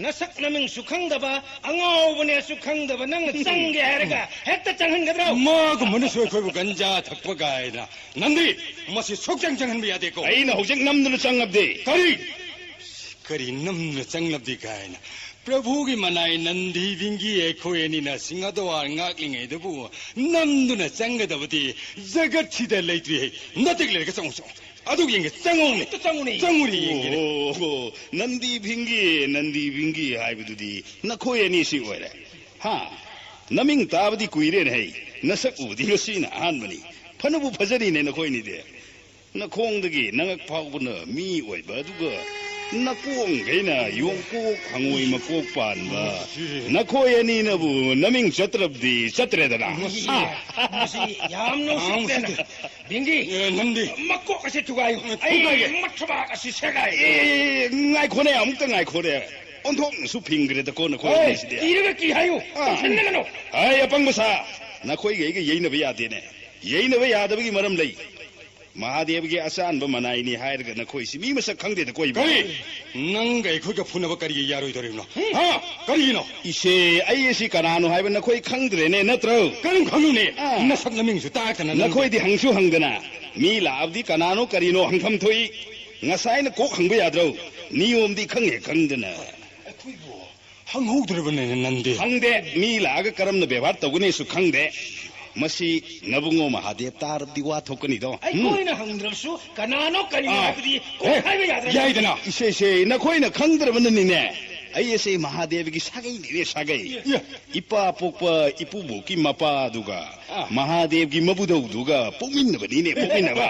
ꯅꯁꯛ ꯅꯃꯤꯡꯁꯨ ꯈꯪꯗꯕ ꯑꯉꯥꯎꯕꯅꯦꯁꯨ ꯈꯪꯗꯕ ꯅꯪꯅ ꯆꯪꯒꯦ ꯍꯥꯏꯔꯒ ꯍꯦꯛꯇ ꯆꯪꯍꯟꯒꯗ꯭ꯔꯣ ꯃꯥꯒꯨꯝꯕꯅꯁꯨ ꯑꯩꯈꯣꯏꯕꯨ ꯒꯟꯖꯥ ꯊꯛꯄ ꯀꯥꯏꯅ ꯅꯪꯗꯤ ꯃꯁꯤ ꯁꯨꯛꯆꯪ ꯆꯪꯍꯟꯕ ꯌꯥꯗꯦꯀꯣ ꯑꯩꯅ ꯍꯧꯖꯤꯛ ꯅꯝꯗꯨꯅ ꯆꯪꯉꯕꯗꯤ ꯀꯔꯤ ꯅꯝꯗꯨꯅ ꯆꯪꯂꯕꯗꯤ ꯀꯥꯏꯅ प्रभुगी मनाई नंदी विंगी एखोयनी न सिंहदवार ngaklingai namduna changadabati jagat sida leitri natik lerga changso adu yenge changuni yenge nandi vingi haibududi nakhoyani si oire ha naming tabadi kuire nei nasak udi sina anmani phanabu phajari ne nakhoyni de nakhongdagi nangak phaubuna mi oiba aduga nakong gaina yongkok hangoi makok panba nakhoy ani nabu naming chatrabdi chatredana masi yamno sitena bingi nandi makok ase tugayo ai mathba ase segai ngai khone amukta ngai khore onthok su phingre da ko nakhoy niside iraga ki hayo hennagano ai apangmasa nakhoy ge yeina ba yade ne yeina ba yadabagi maram lei महादेवगी अचानब मनाइनी हायरग नखोइसी मी मसक खंगदे कोइबा नंग एखोइग फुनब करी यारोइ दरिनो हा करिनो इसे आइसी कनानो हायब नखोइ खंगद्रेने नत्रो कनु खंगुने नसक नमिंगसु ताकना नखोइदि हंगसु हंगना मी लाबदि कनानो करिनो हंगफम थोइ ngसाइन Coke हंगबे याद्रो नियमदि खंगे खंगदना अखोइबो हंगौद्रबने नंदे हंगदे मी लाग करमन व्यवहार तगुने सु खंगदे मसी नबुंगो महादेव तार दिवा थोकनी दो कोइना हंगद्रसु कनानो करिनो हाबदि को हाइबे याद्रो याइदना इसे नखोइना खंगद्रबननिने अयसे महादेव की सागई ने सागई इपा पोपा इपुबो की मपा दुगा महादेव की मबुदौ दुगा पोमिनबनी पोमिनबा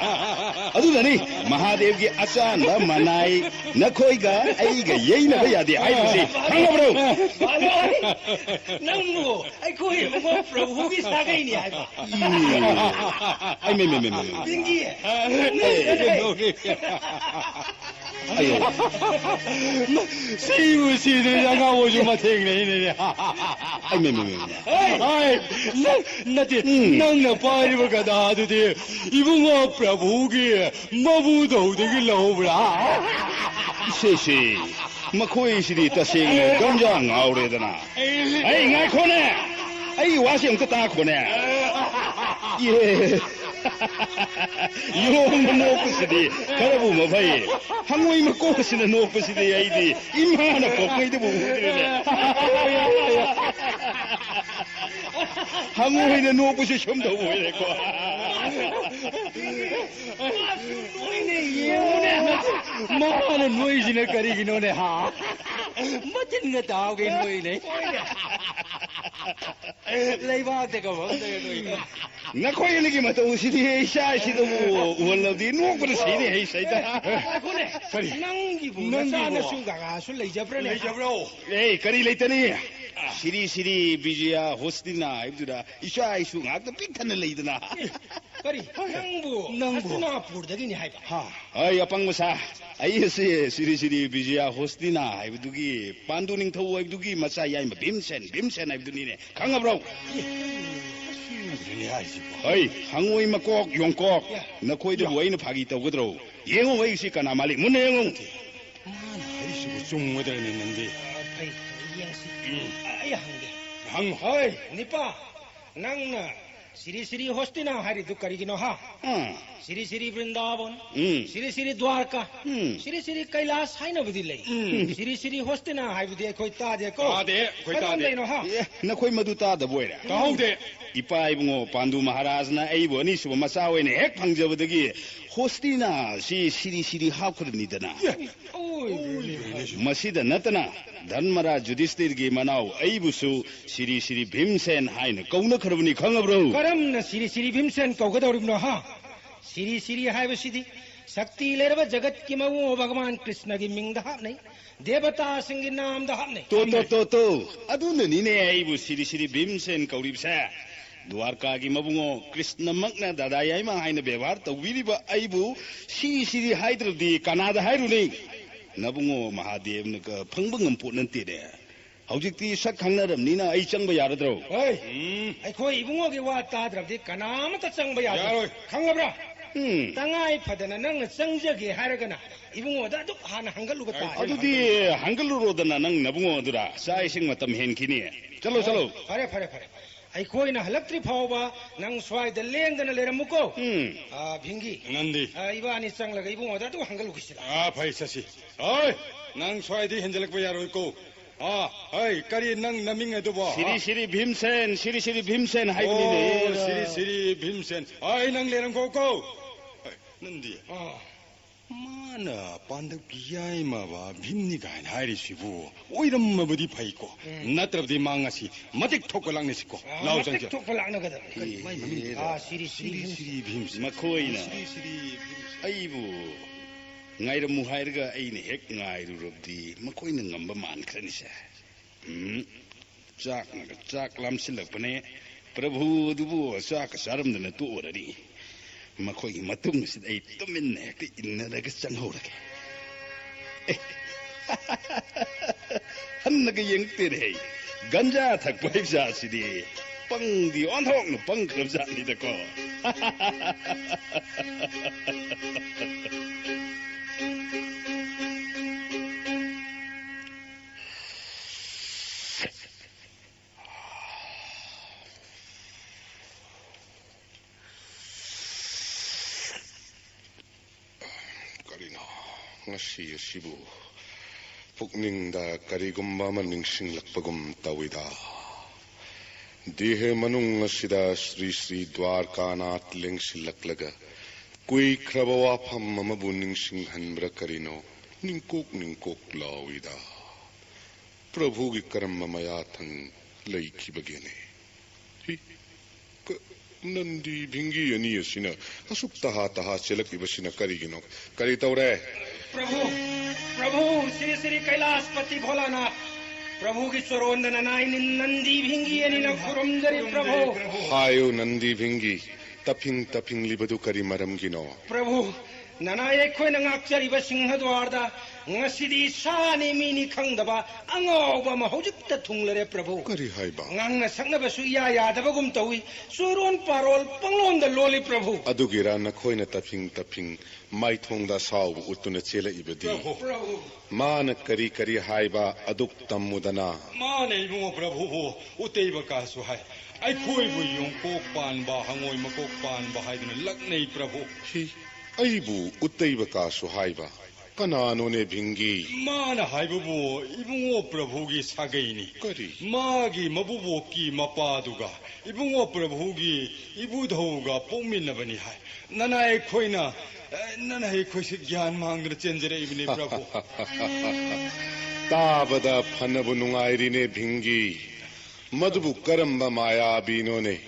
अदुदनी महादेव की अचान बा मनाई नखोइगा अइगा येइनबा यादे आइबसे खंगब्रो नंगो अइखोइ मो प्रभु की सागई नि आइबा आई मे Bingi 아유. 시우시들 나가오 좀 마탱네. 아이 매매매. 아이 나티 낭나 파리버가 나도디 이bun가 프라부기 마부도 되게 나오브라. 세세. 마코이시리 따싱네 감장 아우레다나. 아이 나코네. 아이 와시 엉터 따코네. 예. 이놈의 노크시디 가라부 마파이 항모이 마코시는 노크시디 아이디 임하나 거꾸이도 보고들네 항모이는 노크시 솨도 보이래고 마는 노이시네 거리기노네 하 멋진 거 다오게 노이네 레이바데가 뭔데 나코이니기 마토시디 샤시도 원러디 노크를 시디 헤이사이다 그래 낭기부 나나 순가가 술 레이자브라네 에이 거리 레이터니 시리 비지야 호스디나 입두라 이샤이슈 악도 삐탄을 레이드나 거리 낭부 나 부르다기니 하이바 아이 아빵무사 아이스 시리 비지야 호스디나 입두기 반두닝 터우 입두기 마사야 임 빔센 입두니네 강아브로 어이 항우이 막꼭 용꼭 너코이들 와이는 파기 떠거들어 예ngo 와이시 까나 말리 문네 예ngo 아이시고 좀 못하는데 아야 한게 어이 니빠 낭나 Siri Siri Hostina Hari Dukarigino ha. Siri Siri Vrindavan. Siri Siri Dwarka. Siri Siri Kailash Haina Vidile. Siri Siri Hostina Havide Koita de Ko. Ade, Koita de. Nakoi Maduta the boy. Kaude. Ipa Ibungo Pandu Maharajna Abo Nishu Masawe and Hek Pangja with the gear. Hostina, she Siri Siri how could Nidana. Masida Natana. Dhanmara Judistir Gi Manau, Aibusu, Siri Siri Bhim Hain, Kona Karabuni Kangabro. Karam Siri Siri Bhimsen Kogadorino ha. Siri Siri Havasidi, Sakti Lerva Jagat Kimamu Bhagavan Krishna Giming the Hapne, Devata Singinam the Hapne. To, Aduna Nine Aibu Siri Siri Bhim Kauribsa. Dwarka Gimabungo, Krishna Magna, Dadayama Haina Bevarta, Wiliba Aibu, Siri Siri Hydra di Canada Hyrule. Nabungo Mahadev Pangbang Punanti there. Howjiki Sakana Nina Aichang Bayadro. Hey, I call Ibungo Wata of the Kanam Tatsang Bayadro. Kangabra. Tangai Padanang Sangjagi Haragana. Even that Han Hangaluka. Adudi Hangaluro the Nanang Nabungo Dura, Saising Matam Henkini. Chalo. Pare. I call in a electric power, Nang Swai the land and a Leramuko. Bingi. Nandi. Ivan is sang like Ibungo that Hangaluka. Paisasi. Oi, Nang Swai the Hendelek Bayaroko. Hey, Kari Nang Naming Aduba. Siri Bhimsen, Siri Bhimsen. I Nang Leram Koko. Nandi. Mana Pandak Yaima, Bhimnika and Harishibu. Oidam Mabudi Paiko. Natra de Mangasi. Matic Tokolangisco. Now, Siri Bhimsen. Makoina. Aibu. Ngaira Muhairga ain hek ngairu robdi makoina ngamba man khanisa chak lamsilapane prabhu dubu chak saramdana tu orari makoi matung sid ai tumin hek innaraga changhorage hannaga yengtere ganja thak paisa sidi pangdi onthok no pangkrab jani da ko Ngasi Sibu Pukning da Karigumba Maning Lakpagum Tawida Dihe Manung Asida Sri Dwarka Nath Ling Silaklaga Kui Krabawa Pam Mamabuning Sing Hanbra Karino Ningkok Lawida Prabhu Gikaram Mamayatan Laiki Bagene Nandi Bingi Ani Sina Asuktaha Taha Selaki Basina Karigino Karitaure Prabhu, Siri Kailash Pati Bholana. Prabhu ki Swarondana Nain Nandi Bhingi and in a Kurumjari Prabhu. Hayo Nandi Bhingi, Taping Libadu Kari Maramgino. Prabhu, Nanaye Quenangakari Basinghaduarda, Nasidi Sani Mini Kangdaba, Ango Mahojita Tunglere Prabhu. Kari Haiba. Nang Sangabasuya, Davagum Tawi, Suron Parol, Panglon the Loli Prabhu. Adugira Nakoina Taping. Mai thong da saw utuna chela ibadi mana kari haiba aduk tamudana mana ibu prabhu uteiba ka su hai ai khoi bu yong ko pan ba hangoi ma ko pan ba hai dun laknei prabhu hi aibu uteiba ka su haiba kanano ne bhingi mana haibu bu ibu prabhu gi sagai ni kari magi mabubo ki mapaduga ibu prabhu gi ibu dhauga pomin bani hai nanai khoina Nana Kosi Gyan Mangra Chenjere Ibni Prabhu. Tabada Panabunungairine Bhingi Madubu Karamba Maya Binone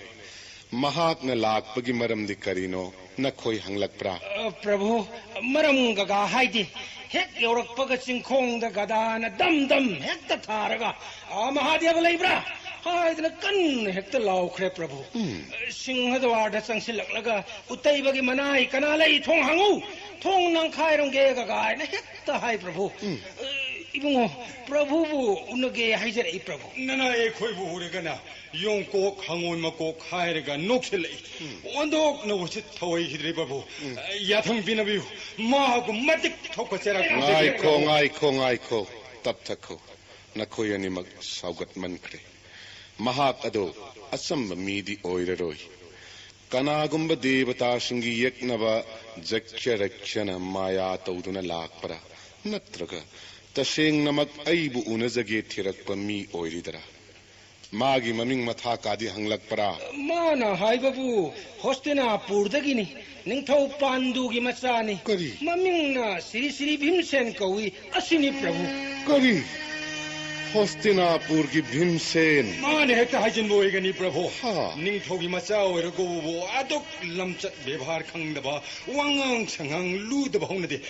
Mahakna Lak Pagimaram di Karino Nakoi Hanglak Pra. Prabhu Maram Gaga Haidi Hek Yorok Pagaching Kong the Gadana Dum Hek the Taraga Mahadev Libra. Hi, the gun hek the law crep Prabhu. Sing the word that sang Silaga, Utaybagi Manai, Kanale, Tong Hangu, Tong Nang Kairon Gaga guy, and hek the high Prabhu. Even Prabhu, Unage Hizer a Prabhu. Nana Koibu Hurigana, Young Cock, Hangun Makok, Hiraga, Noxele. One dog knows it, Toy Hidribabu. Yatam Vinabu, Mahagumatic Tokasera. Aiko, Taptako, Nakoyani Mag Saugat Mankre. Mahak ado asam midi oireroi कनागुंब देवता सिंगी यक्नबा जक्ष्य रक्षण माया तौदुना लाकपरा नत्रगा तसेंग नमक अइबु उनजगे थिरकप मी ओइरिदरा मागी ममिंग मथा कादी हंगलकपरा माना हाइबबु हस्तिनापुरदगिनी निंथौ पांडुगी मचानी करी ममिंगना श्री श्री भीमसेन कौई असिनी प्रभु करी हस्तिनापुर की भीमसेन माने हेक्ता हाइजिनबो ओइगनी प्रभु निंथौगी मचा ओइरगोबो आदोक लमचत व्यवहार खंगदबा वांगांग संगांग लुदबा होंगदे